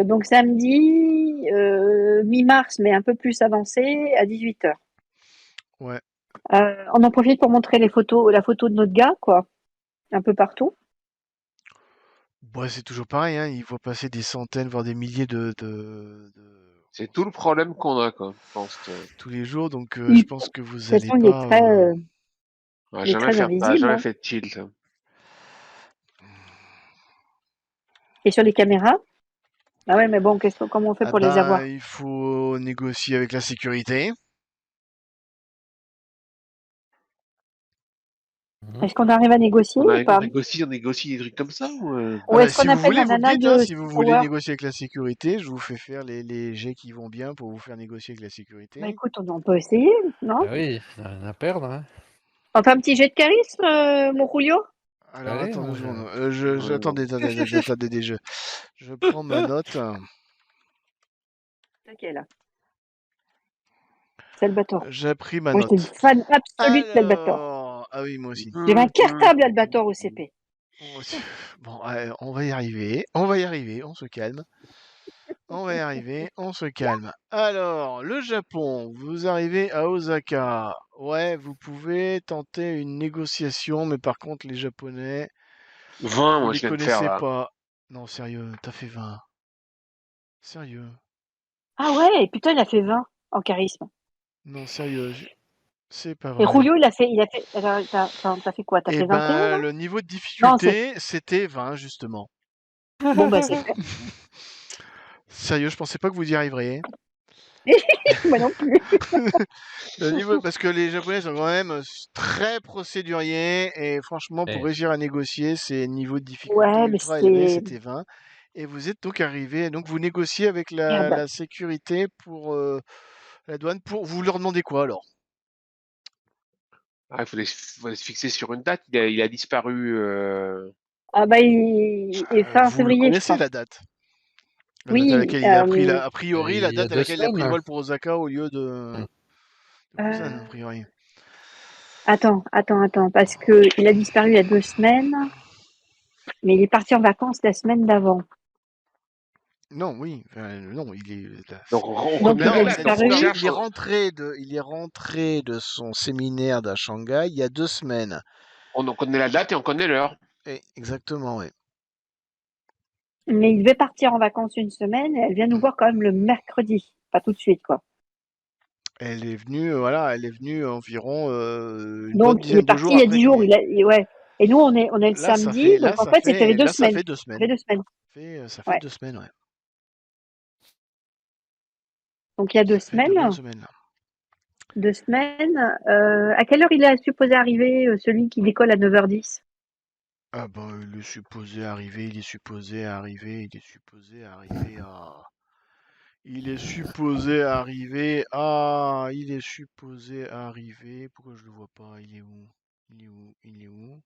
Donc samedi, mi-mars, mais un peu plus avancé, à 18h. Ouais. On en profite pour montrer la photo de notre gars, quoi. Un peu partout. Bah, c'est toujours pareil, hein. Il faut passer des centaines, voire des milliers de C'est tout le problème qu'on a, quoi. Je pense. tous les jours, donc Il- je pense que vous De toute allez façon, il est pas. très, On va il est très jamais invisible. Hein. fait de tilt. Et sur les caméras. Ah ouais, mais bon, comment on fait Ah pour les avoir? il faut négocier avec la sécurité. Est-ce qu'on arrive à négocier ou pas? On négocie des trucs comme ça ou Ou est-ce Si qu'on vous appelle voulez, la vous me nana dites, hein, de si vous voulez Tower? négocier avec la sécurité, je vous fais faire les jets qui vont bien pour vous faire négocier avec la sécurité. Bah écoute, on peut essayer, non? Ah oui, rien à perdre. Hein. On fait un petit jet de charisme, mon Julio? Alors, Allez, attendez, moi, attendez, je prends ma note. Ok, là. Salvatore. J'ai pris ma Moi, note. j'étais fan absolue de Salvatore. Ah oui, moi aussi. J'avais un cartable Albator au CP. Bon, on va y arriver, on se calme. On va y arriver, on se calme. Alors, le Japon, vous arrivez à Osaka. Ouais, vous pouvez tenter une négociation, mais par contre, les Japonais, 20, vous moi les je viens de faire connaissez là. pas. Non, sérieux, t'as fait 20. Sérieux. Ah ouais, et putain, il a fait 20 en charisme. Non, sérieux, c'est pas Et vrai. Julio, il a fait. Alors, t'as fait quoi? T'as fait 21? Le niveau de difficulté, c'était 20, justement. Bon, bah, c'est fait. Sérieux, je pensais pas que vous y arriveriez. Moi non plus. Le niveau, parce que les Japonais sont quand même très procéduriers et franchement, pour Eh, réussir à négocier, c'est niveau de difficulté Ouais, mais ultra élevé, c'est c'était 20. Et vous êtes donc arrivé, donc vous négociez avec merde. la sécurité pour la douane, pour vous leur demandez quoi alors? Ah, faut les se fixer sur une date. Il a disparu. Ah bah, il est fin Vous le février, je connaissez crois. la date? La date à Oui, laquelle il a pris a priori, la il y a date à deux laquelle il a pris le semaines. vol pour Osaka au lieu Hmm. de Busan, a euh, priori. attends, parce que il a disparu il y a 2 semaines, mais il est parti en vacances la semaine d'avant. Non, oui, non, il est. Donc on Donc connaît il la a Non, date. il a Donc on disparu. disparu. cherche. Il est rentré de son séminaire à Shanghai il y a 2 semaines. On connaît la date et on connaît l'heure. Exactement, oui. Mais il devait partir en vacances une semaine et elle vient nous voir quand même le mercredi. Pas tout de suite, quoi. Elle est venue, voilà, elle est venue environ une bonne Donc il est dizaine de parti jours il y a après 10 jours. qu'il. Ouais. Et nous, on est le samedi. Donc en fait, c'était les deux Là, ça semaines. fait deux Ça fait semaines. 2 semaines. Ça fait Ouais. 2 semaines, ouais. Donc il y a deux Ça fait deux bonnes semaines. semaines. 2 semaines. À quelle heure il est supposé arriver, celui qui décolle à 9h10? Ah ben, il est supposé arriver, il est supposé arriver, il est supposé arriver à. Il est supposé arriver à. Il est supposé arriver. Pourquoi je le vois pas? Il est où? Il est où? Il est où?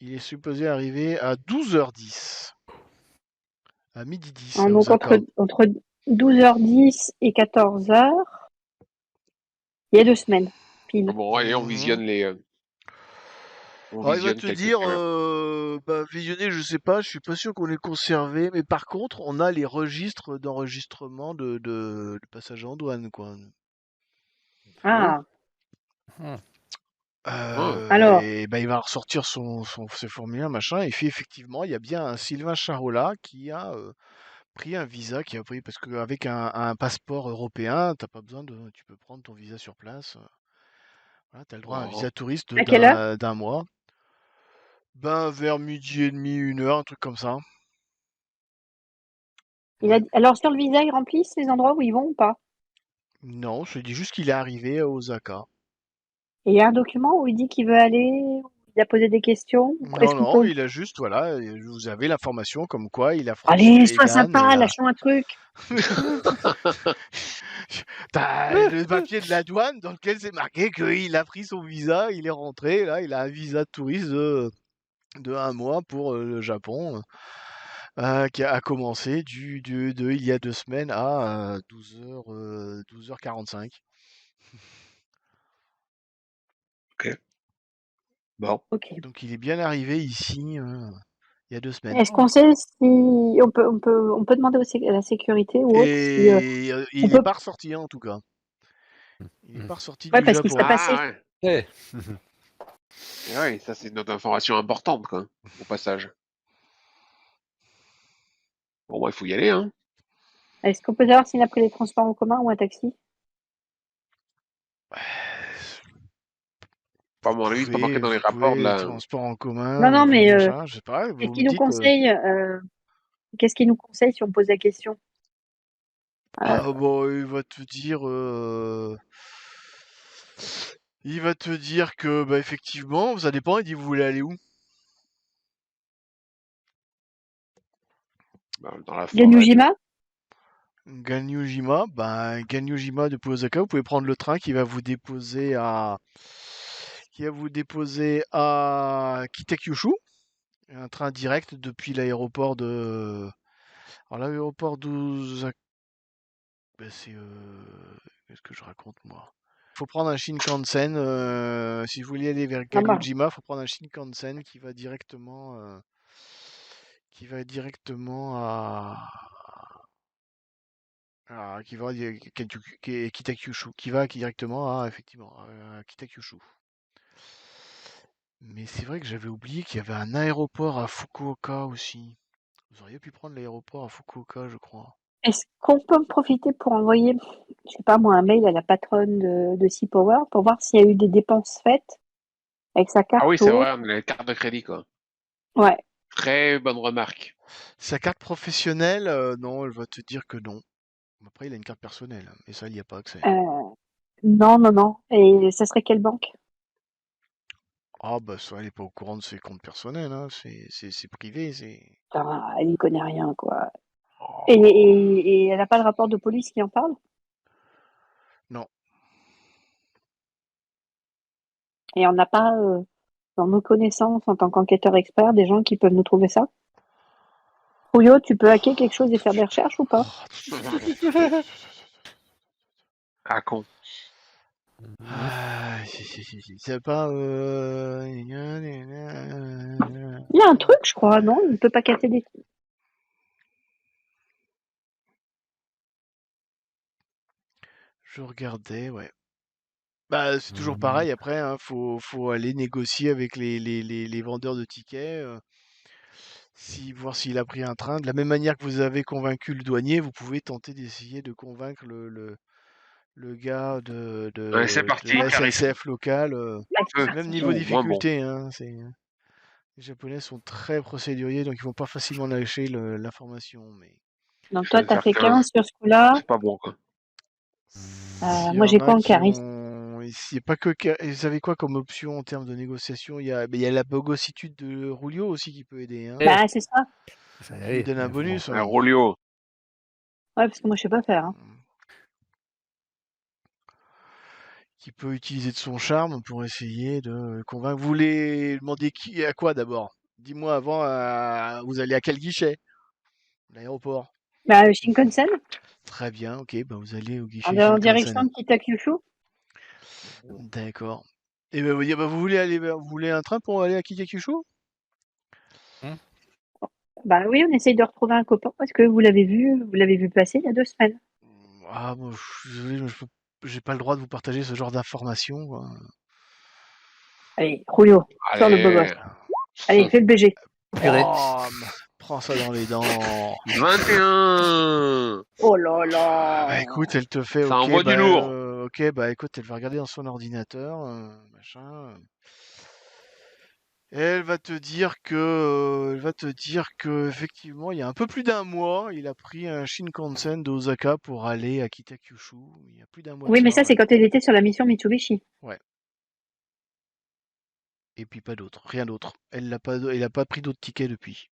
Il est supposé arriver à 12h10. À midi 10 à Donc Osaka. entre 12h10 et 14h, il y a 2 semaines. Pile. Bon, allez, Mhm. on Alors il va visionne te quelques dire, caméras. bah, visionner, je sais pas, je suis pas sûr qu'on ait conservé, mais par contre, on a les registres d'enregistrement de passage en douane, quoi. Hein. Ah, Hmm. Hein. alors, Et ben il va ressortir ses formulaires, machin, et puis effectivement, il y a bien un Sylvain Charola qui a pris un visa, qui a pris, parce qu'avec un passeport européen, t'as pas besoin tu peux prendre ton visa sur place. Voilà, t'as le droit à un Oh. visa touriste à quelle heure? d'un mois. Ben vers midi et demi, 1 heure, un truc comme ça. Ouais. Alors sur le visa, ils remplissent les endroits où ils vont ou pas? Non, je te dis juste qu'il est arrivé à Osaka. Et il y a un document où il dit qu'il veut aller, où il a posé des questions. Est-ce Non, qu'on non, peut... il a juste, voilà, vous avez l'information comme quoi il a franchi Allez, le sois Heigan et sympa, là. lâche-nous un truc. T'as le papier de la douane dans lequel c'est marqué qu'il a pris son visa, il est rentré, là, il a un visa de touriste de 1 mois pour le Japon, qui a commencé il y a 2 semaines à 12h, 12h45. Ok. Bon. Ok. Donc il est bien arrivé ici il y a 2 semaines. Est-ce qu'on sait si on peut demander à la sécurité ou autre si Et on il est peut... pas ressorti hein, en tout cas. Il est Hmm. pas ressorti Ouais, du parce qu'il serait Japon. passé. Ah ouais. Eh, Et ouais, ça c'est notre information importante, quoi, au passage. Bon, bah, il faut y aller, hein. Est-ce qu'on peut savoir s'il a pris les transports en commun ou un taxi? Pas à mon avis, c'est pas marqué dans les Vous rapports de pouvez la. transport en commun, Non, non, mais machin, je sais pas. qu'est-ce Vous me qu'il nous dites. conseille qu'est-ce qu'il nous conseille si on pose la question? Ah bon, il va te dire que bah effectivement, ça dépend. Il dit vous voulez aller où? Dans la forêt. Ganyujima? Ganyojima, bah Ganyojima depuis Osaka, vous pouvez prendre le train qui va vous déposer à Kitakyushu, un train direct depuis l'aéroport de. Alors l'aéroport d'Osaka, bah, c'est qu'est-ce que je raconte moi? Faut prendre un Shinkansen si vous voulez aller vers Ah bah, Ganyojima, faut prendre un Shinkansen qui va directement qui va Kitakyushu, qui va directement à effectivement à Kitakyushu. Mais c'est vrai que j'avais oublié qu'il y avait un aéroport à Fukuoka aussi. Vous auriez pu prendre l'aéroport à Fukuoka, je crois. est-ce qu'on peut en profiter pour envoyer, je sais pas moi, un mail à la patronne de Sea Power pour voir s'il y a eu des dépenses faites avec sa Ah oui, carte ou c'est vrai, autre? on a les cartes de crédit, quoi. Ouais. Très bonne remarque. Sa carte professionnelle, non, elle va te dire que non. Après, il a une carte personnelle, mais ça, il n'y a pas accès. Non, non, non. Et ça serait quelle banque? Ah, bah, ça, elle est pas au courant de ses comptes personnels, hein. C'est privé, c'est. Putain, elle y connaît rien, quoi. Et, Oh, et, et elle n'a pas le rapport de police qui en parle? non. Et on n'a pas, dans nos connaissances, en tant qu'enquêteur expert, des gens qui peuvent nous trouver ça? Julio, tu peux hacker quelque chose et faire des recherches ou pas? Ah con. Ah, si. C'est pas. Il y a un truc, je crois, non? Il ne peut pas casser des... Je regardais, ouais. Bah, c'est toujours pareil. Après, hein, faut aller négocier avec les vendeurs de tickets. Voir s'il a pris un train. De la même manière que vous avez convaincu le douanier, vous pouvez tenter d'essayer de convaincre le gars Ouais, c'est de parti, la Clarisse. SNCF locale. Feu. C'est même niveau Ou moins bon. difficulté, hein. Les Japonais sont très procéduriers, donc ils vont pas facilement lâcher l'information. Mais Donc Je toi, vais t'as faire fait 15. 15 sur ce coup-là. C'est pas bon, quoi. s'il y Moi, j'ai en pas a en qui charisme. ont, il y a pas que, vous avez quoi comme option en termes de négociation? Mais il y a la bogossitude de Rulio aussi qui peut aider, hein. Bah, c'est ça. Ça y Qui lui est, donne un mais bon. bonus, Ouais, hein. Rolio. Ouais, parce que moi, je sais pas faire. Hein. Qui peut utiliser de son charme pour essayer de convaincre. Vous voulez demander qui à quoi d'abord? Dis-moi avant, vous allez à quel guichet? L'aéroport. Bah, Shinkansen, Très bien, ok, bah vous allez au guichet en direction Shinkansen. de Kitakyushu. D'accord. Et ben vous dites, bah, vous voulez un train pour aller à Kikakushu? Hmm. Bah oui, on essaye de retrouver un copain parce que vous l'avez vu passer il y a 2 semaines. Ah, moi, je suis désolé, mais j'ai pas le droit de vous partager ce genre d'informations, quoi. Allez, Julio, sors le beau gosse. Allez. Allez, fais le BG. Purée. Bam! Prends ça dans les dents. 21. Oh là Bah là. écoute, elle te fait Ça OK, envoie du lourd. OK, bah écoute, elle va regarder dans son ordinateur, machin. Elle va te dire que effectivement, il y a un peu plus d'un mois, il a pris un Shinkansen d'Osaka pour aller à Kitakyushu. Il y a plus d'un mois de Oui, mais ça, ça, ouais. c'est quand elle était sur la mission Mitsubishi. Ouais. Et puis pas d'autre, rien d'autre. Elle a pas pris d'autres tickets depuis.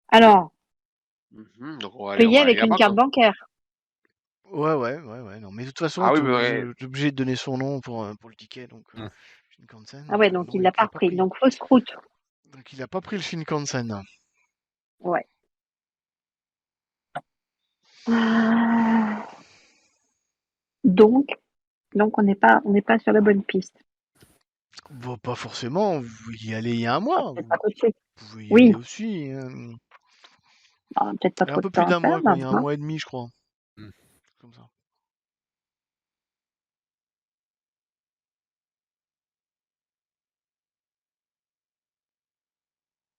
Alors, Donc on payer va aller avec une là-bas, carte quoi. bancaire. Ouais. Non, mais de toute façon, Ah oui, mais ouais. t'es obligé de donner son nom pour le ticket, donc Hmm. Shinkansen. Ah ouais, Donc donc non, il l'a il pas a pas repris. pris. Donc fausse route. Donc il a pas pris le Shinkansen. Ouais. Ah. Donc, donc on n'est pas sur la bonne piste. Bon, pas forcément, vous y allez il y a un Ah, mois, peut-être vous pas tout de suite. pouvez y aller Oui, aussi. peut-être pas Il y a un trop de peu plus temps à d'un mois, quoi. Il y a perdre. un Hein. mois et demi, je crois. Hmm. Comme ça.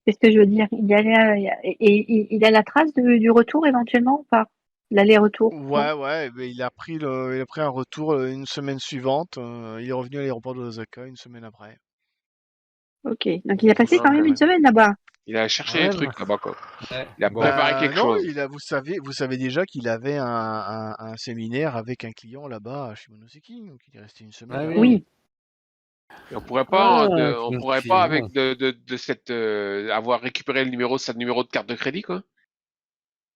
C'est ce que je veux dire. Il a la trace du retour éventuellement ou pas? L'aller-retour, non? Ouais, mais il a pris un retour une semaine suivante. Il est revenu à l'aéroport de Osaka une semaine après. Ok. Donc il a Donc passé c'est quand même une ouais. semaine là-bas. Il a cherché des Ouais, bah, trucs là-bas, quoi. ouais. Il a Bon. préparé Bah quelque non, chose. vous savez déjà qu'il avait un séminaire avec un client là-bas à Shimonoseki, donc il est resté une semaine Ah là-bas. oui. Oui. Et on pourrait pas, Ah, on Je me pourrait suis- pas bon. avec de cette avoir récupéré le numéro, sa numéro de carte de crédit, quoi.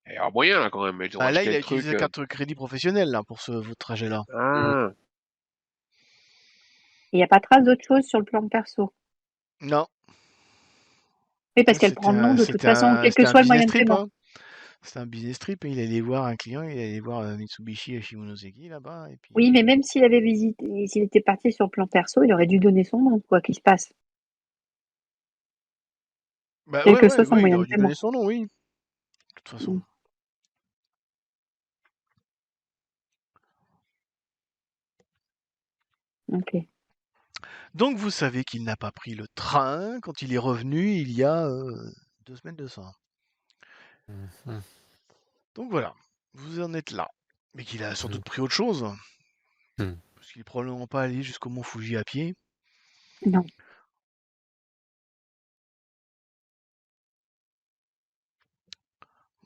Il y a moyen là quand même. Ils ont Bah là, acheté il le a utilisé truc. sa carte de crédit professionnelle là, pour ce trajet-là. Hmm. Ah. il n'y a pas trace d'autre chose sur le plan perso. Non, Oui, parce là, qu'elle prend le nom de toute façon, quel que c'était un soit le business moyen de trip, paiement. hein. C'était un business trip, et il allait voir un client, il allait voir Mitsubishi à Shimonoseki là-bas, et puis. Oui, mais même s'il avait visité, s'il était parti sur le plan perso, il aurait dû donner son nom, quoi qu'il se passe. Bah Quel que soit son oui, il moyen de aurait dû donner paiement. son nom, oui, de toute façon. Mm. Ok. Donc vous savez qu'il n'a pas pris le train quand il est revenu il y a 2 semaines de ça. Hmm. Donc voilà, vous en êtes là. Mais qu'il a sans Hmm. doute pris autre chose, Hmm. parce qu'il est probablement pas allé jusqu'au mont Fuji à pied. Non.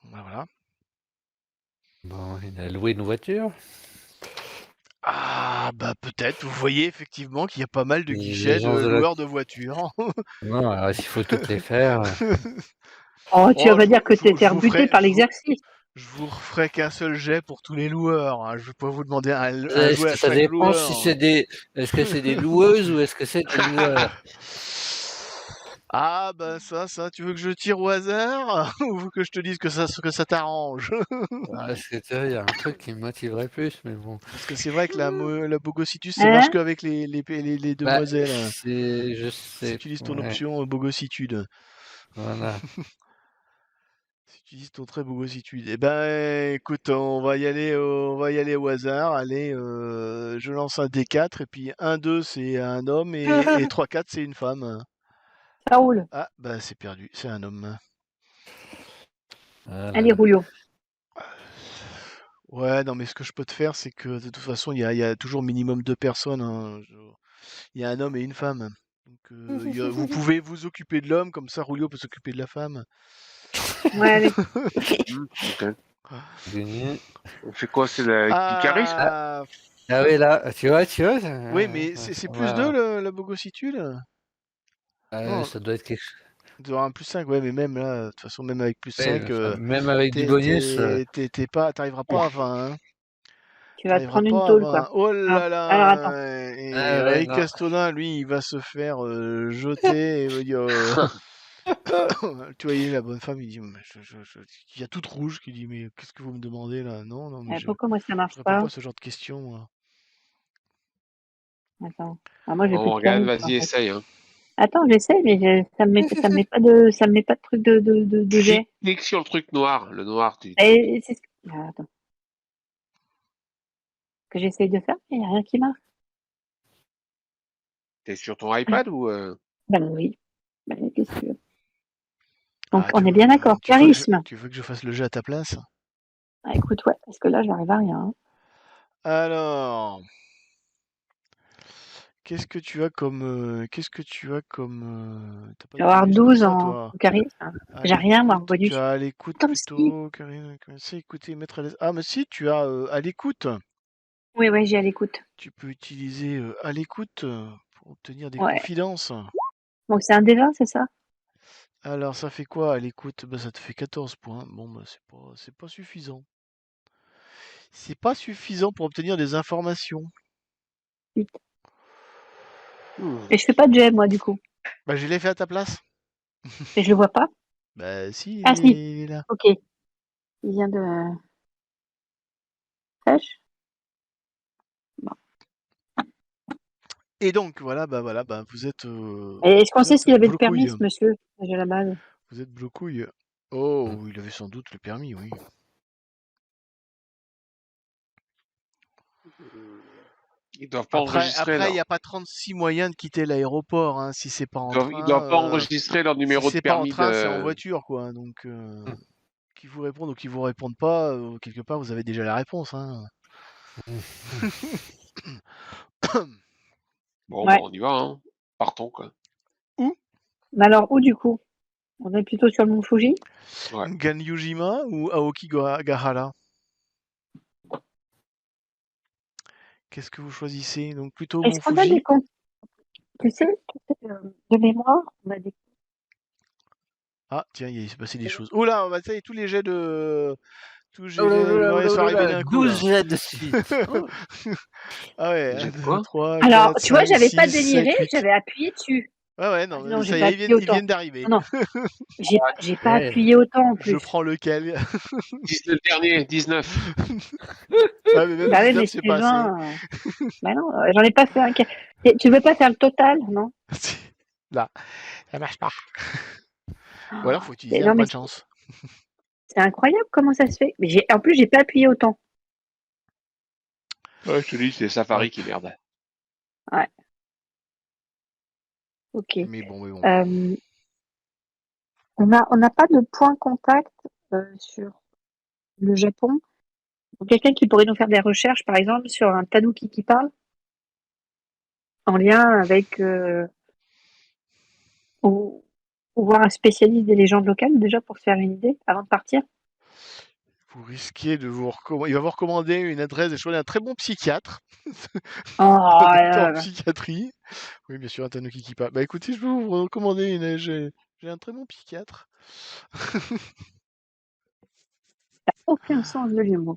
Voilà. Bon, il a loué une voiture. Ah, bah peut-être. Vous voyez effectivement qu'il y a pas mal de Les guichets de agences de loueurs de voitures. Non, alors s'il faut toutes les faire. Oh, tu vas Oh, pas dire que tu étais je vous rebuté ferai, par l'exercice. je vous referai qu'un seul jet pour tous les loueurs, hein. Je vais pas vous demander un Est-ce jouet à que ça chaque dépend si loueur. c'est est-ce que c'est des loueuses ou est-ce que c'est des loueurs? Ah, bah ça, tu veux que je tire au hasard ou que je te dise que ça t'arrange? Parce que tu vois, il y a un truc qui me motiverait plus, mais bon. Parce que c'est vrai que la bogossitus, ça marche Hein? qu'avec les Bah, demoiselles, hein. je Si sais, tu utilises ton ouais, option bogossitude. voilà. Si tu utilises ton trait bogossitude. Eh ben, écoute, on va y aller au hasard. Allez, je lance un D4 et puis 1-2 c'est un homme et 3-4 c'est une femme. Ça roule. Ah, bah c'est perdu, c'est un homme. Ah là Allez, là. Roulio. Ouais, non, mais ce que je peux te faire, c'est que de toute façon, il y a toujours minimum deux personnes, hein. Il y a un homme et une femme. Donc, vous pouvez vous occuper de l'homme, comme ça, Rulio peut s'occuper de la femme. Ouais, allez. Ok. Gagné. On fait quoi? C'est du charisme? Ah, Ah oui, là, tu vois, oui, mais c'est plus 2 la bogossitude? Non, ça doit être quelque chose. tu auras un plus 5, ouais, mais même là, de toute façon, même avec plus Ouais, 5, enfin, même avec du bonus. t'arriveras pas à 20, hein. Tu vas te T'arriveras prendre une pas à tôle, quoi. 20. Oh là Alors attends. là! Et Ah ouais, Eric non. Castona, lui, il va se faire jeter. Il va dire, tu voyais la bonne femme, il dit, mais il y a toute rouge, qui dit, mais qu'est-ce que vous me demandez là? Non, non, mais Pourquoi moi ça je marche réponds pas? pas à ce genre de questions, moi. Attends. Ah, moi j'ai plus Bon, de regarde, charisme en vas-y, fait. essaye. Hein. Attends, j'essaie, mais ça me met pas de truc de jet. Clique sur le truc noir. Le noir, Et c'est ce attends. Que j'essaye de faire, mais il n'y a rien qui marche. t'es sur ton iPad ou Ben oui. Ben, qu'est-ce que tu veux? Donc Ah, on est bien d'accord. Charisme. tu veux que je fasse le jeu à ta place? Ah, écoute, ouais, parce que là j'arrive à rien. Hein. Alors, qu'est-ce que tu as comme, t'as pas Je de vais avoir bonus pour 12 ça, en toi? charisme. À J'ai rien, moi, en l'écoute, tu bonus. as à l'écoute Attends, si. plutôt, Karine, c'est écouter, mettre à l'aise. Ah, mais si, tu as à l'écoute. Oui, ouais, j'ai à l'écoute. Tu peux utiliser à l'écoute pour obtenir des Ouais. confidences. Donc c'est un D20, c'est ça? Alors, ça fait quoi à l'écoute? Bah, ça te fait 14 points. Bon, bah, c'est pas suffisant. C'est pas suffisant pour obtenir des informations. Vite. Et je fais pas de jet, moi, du coup. Bah, je l'ai fait à ta place. Et je le vois pas. Bah, si, Ah, si. il est là. Ok. Il vient de. Sèche. Bon. Et donc, voilà, vous êtes, Et est-ce qu'on vous sait êtes s'il avait le permis, blocouille. ce monsieur? J'ai la base. Vous êtes blocouille. Oh, il avait sans doute le permis, oui. ils doivent pas enregistrer Après, il n'y leur. a pas 36 moyens de quitter l'aéroport, hein. Si c'est pas en Ils doivent pas train, enregistrer leur si numéro de c'est pas en permis train, c'est en de. voiture, quoi. Donc, qui vous répondent ou qui vous répondent pas, quelque part, vous avez déjà la réponse, hein. Bon, bah Ouais. on y va, hein. Partons, quoi. Où? Mais alors, où, du coup? On est plutôt sur le mont Fuji? Ouais. Ganyujima ou Aokigahara? Qu'est-ce que vous choisissez? Donc, plutôt Est-ce Mont qu'on a des Fuji? comptes? De mémoire, on a des. Ah, tiens, il s'est passé des choses. Oula, bah, ça y est, tous les jets de. Tous les Oh là jets de là mémoire là sont là arrivés là, d'un coup, 12 là. jets de suite. Oh. Ah ouais, J'ai 1, de 2, quoi? 3, Alors, 4, tu vois, 5, j'avais pas 6, 7, déliré, 8. j'avais appuyé dessus. Ouais, ouais, Ah non, non, j'ai ça y pas est, appuyé ils viennent autant. d'arriver. Non, non, j'ai pas Ok. appuyé autant en Je plus. prends lequel? 19 dernier, 19. Ouais, mais même Bah oui, mais 19, c'est c'était pas assez. 20. Bah non, j'en ai pas fait un. Tu veux pas faire le total, non? Là, ça marche pas. Ou alors, faut utiliser un Non, mais point de chance. c'est incroyable comment ça se fait. Mais en plus, j'ai pas appuyé autant. Ouais, je te dis, c'est Hop. Safari qui merde. Ouais, ok. Mais bon. On n'a pas de point contact sur le Japon. Donc, quelqu'un qui pourrait nous faire des recherches, par exemple, sur un tanuki qui parle, en lien avec ou voir un spécialiste des légendes locales déjà pour se faire une idée avant de partir. Vous risquez de il va vous recommander une adresse et choisir un très bon psychiatre, Oh un là docteur en là. psychiatrie. Oui, bien sûr, un Tanuki qui parle. Bah écoutez, je vais vous recommander j'ai un très bon psychiatre. Aucun sens de l'humour.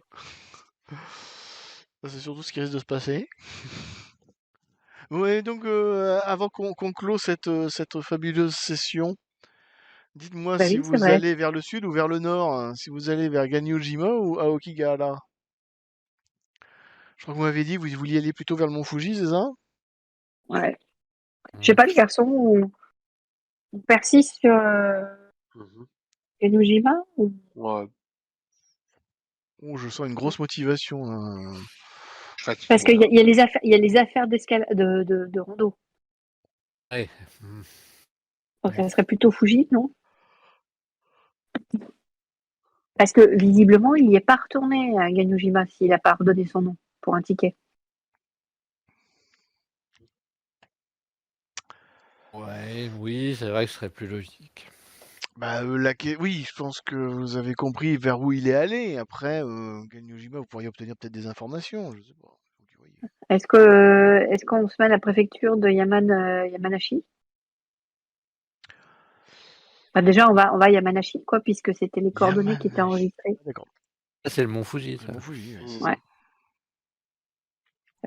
Ça, c'est surtout ce qui risque de se passer. Ouais, donc avant qu'on clôt cette fabuleuse session, dites-moi Bah si oui, c'est vous vrai. allez vers le sud ou vers le nord, hein, si vous allez vers Ganyojima ou Aokigahara. Je crois que vous m'avez dit que vous vouliez aller plutôt vers le mont Fuji, c'est ça? Ouais. Je sais pas, les garçons, on persiste sur Mhm. Enojima ou... Ouais, Oh, je sens une grosse motivation, là. je suis fatigué, Parce qu'il là. y a les affaires, il y a les affaires de rando. Ouais. Mm. Donc ça serait plutôt Fuji, non? Parce que visiblement, il n'y est pas retourné à Ganyojima s'il n'a pas redonné son nom pour un ticket. Ouais, oui, c'est vrai que ce serait plus logique. Bah, oui, je pense que vous avez compris vers où il est allé. Après, Ganyojima, vous pourriez obtenir peut-être des informations, je sais pas. Faut que vous voyez. Est-ce qu'on se met à la préfecture de Yamanashi? Enfin, déjà, on va à Yamanashi, quoi, puisque c'était les coordonnées qui étaient Yamanashi. enregistrées. Ah, d'accord. Ça, c'est le Mont Fuji, Le ça. mont Fuji, ouais, c'est Mhm. ça. Ouais.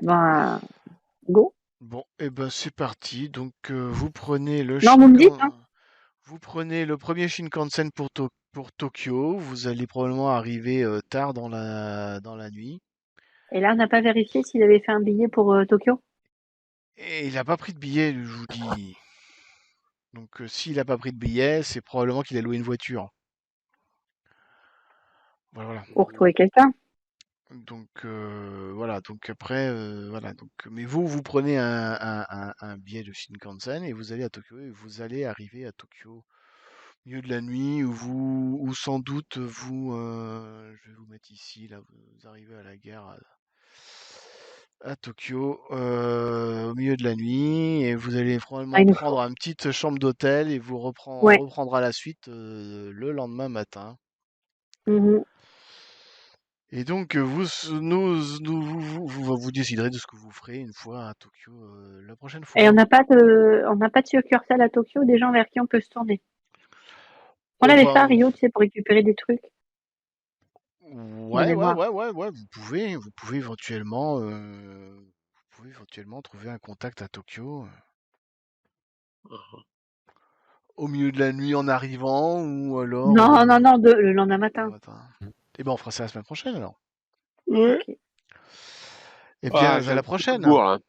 Eh ben, go. Bon, et ben c'est parti. Donc, vous prenez le Non, vous me dites, hein. Vous prenez le premier Shinkansen pour Tokyo. Vous allez probablement arriver tard dans la nuit. Et là, on n'a pas vérifié s'il avait fait un billet pour Tokyo. Et il n'a pas pris de billet, je vous dis. Donc, s'il n'a pas pris de billet, c'est probablement qu'il a loué une voiture. Voilà, voilà. Pour retrouver quelqu'un. Donc, voilà. Donc après, voilà. Donc, mais vous prenez un billet de Shinkansen et vous allez à Tokyo et vous allez arriver à Tokyo au milieu de la nuit ou sans doute je vais vous mettre ici, là, vous arrivez à la gare à Tokyo au milieu de la nuit et vous allez Ah, probablement il nous prendre faut. une petite chambre d'hôtel et vous Ouais. reprendra la suite le lendemain matin. Mhm. Et donc vous déciderez de ce que vous ferez une fois à Tokyo la prochaine Et fois. on n'a pas de succursale à Tokyo, des gens vers qui on peut se tourner. On Oh l'avait fait à ben Rio, tu sais, pour récupérer des trucs de mémoire. ouais, vous pouvez éventuellement trouver un contact à Tokyo Mhm. au milieu de la nuit en arrivant ou alors Non, non, non, le lendemain demain matin. matin. Et ben on fera ça la semaine prochaine alors. Ouais. Ok. Eh Ah, bien, j'ai à un la petit coup de prochaine. bourre, là.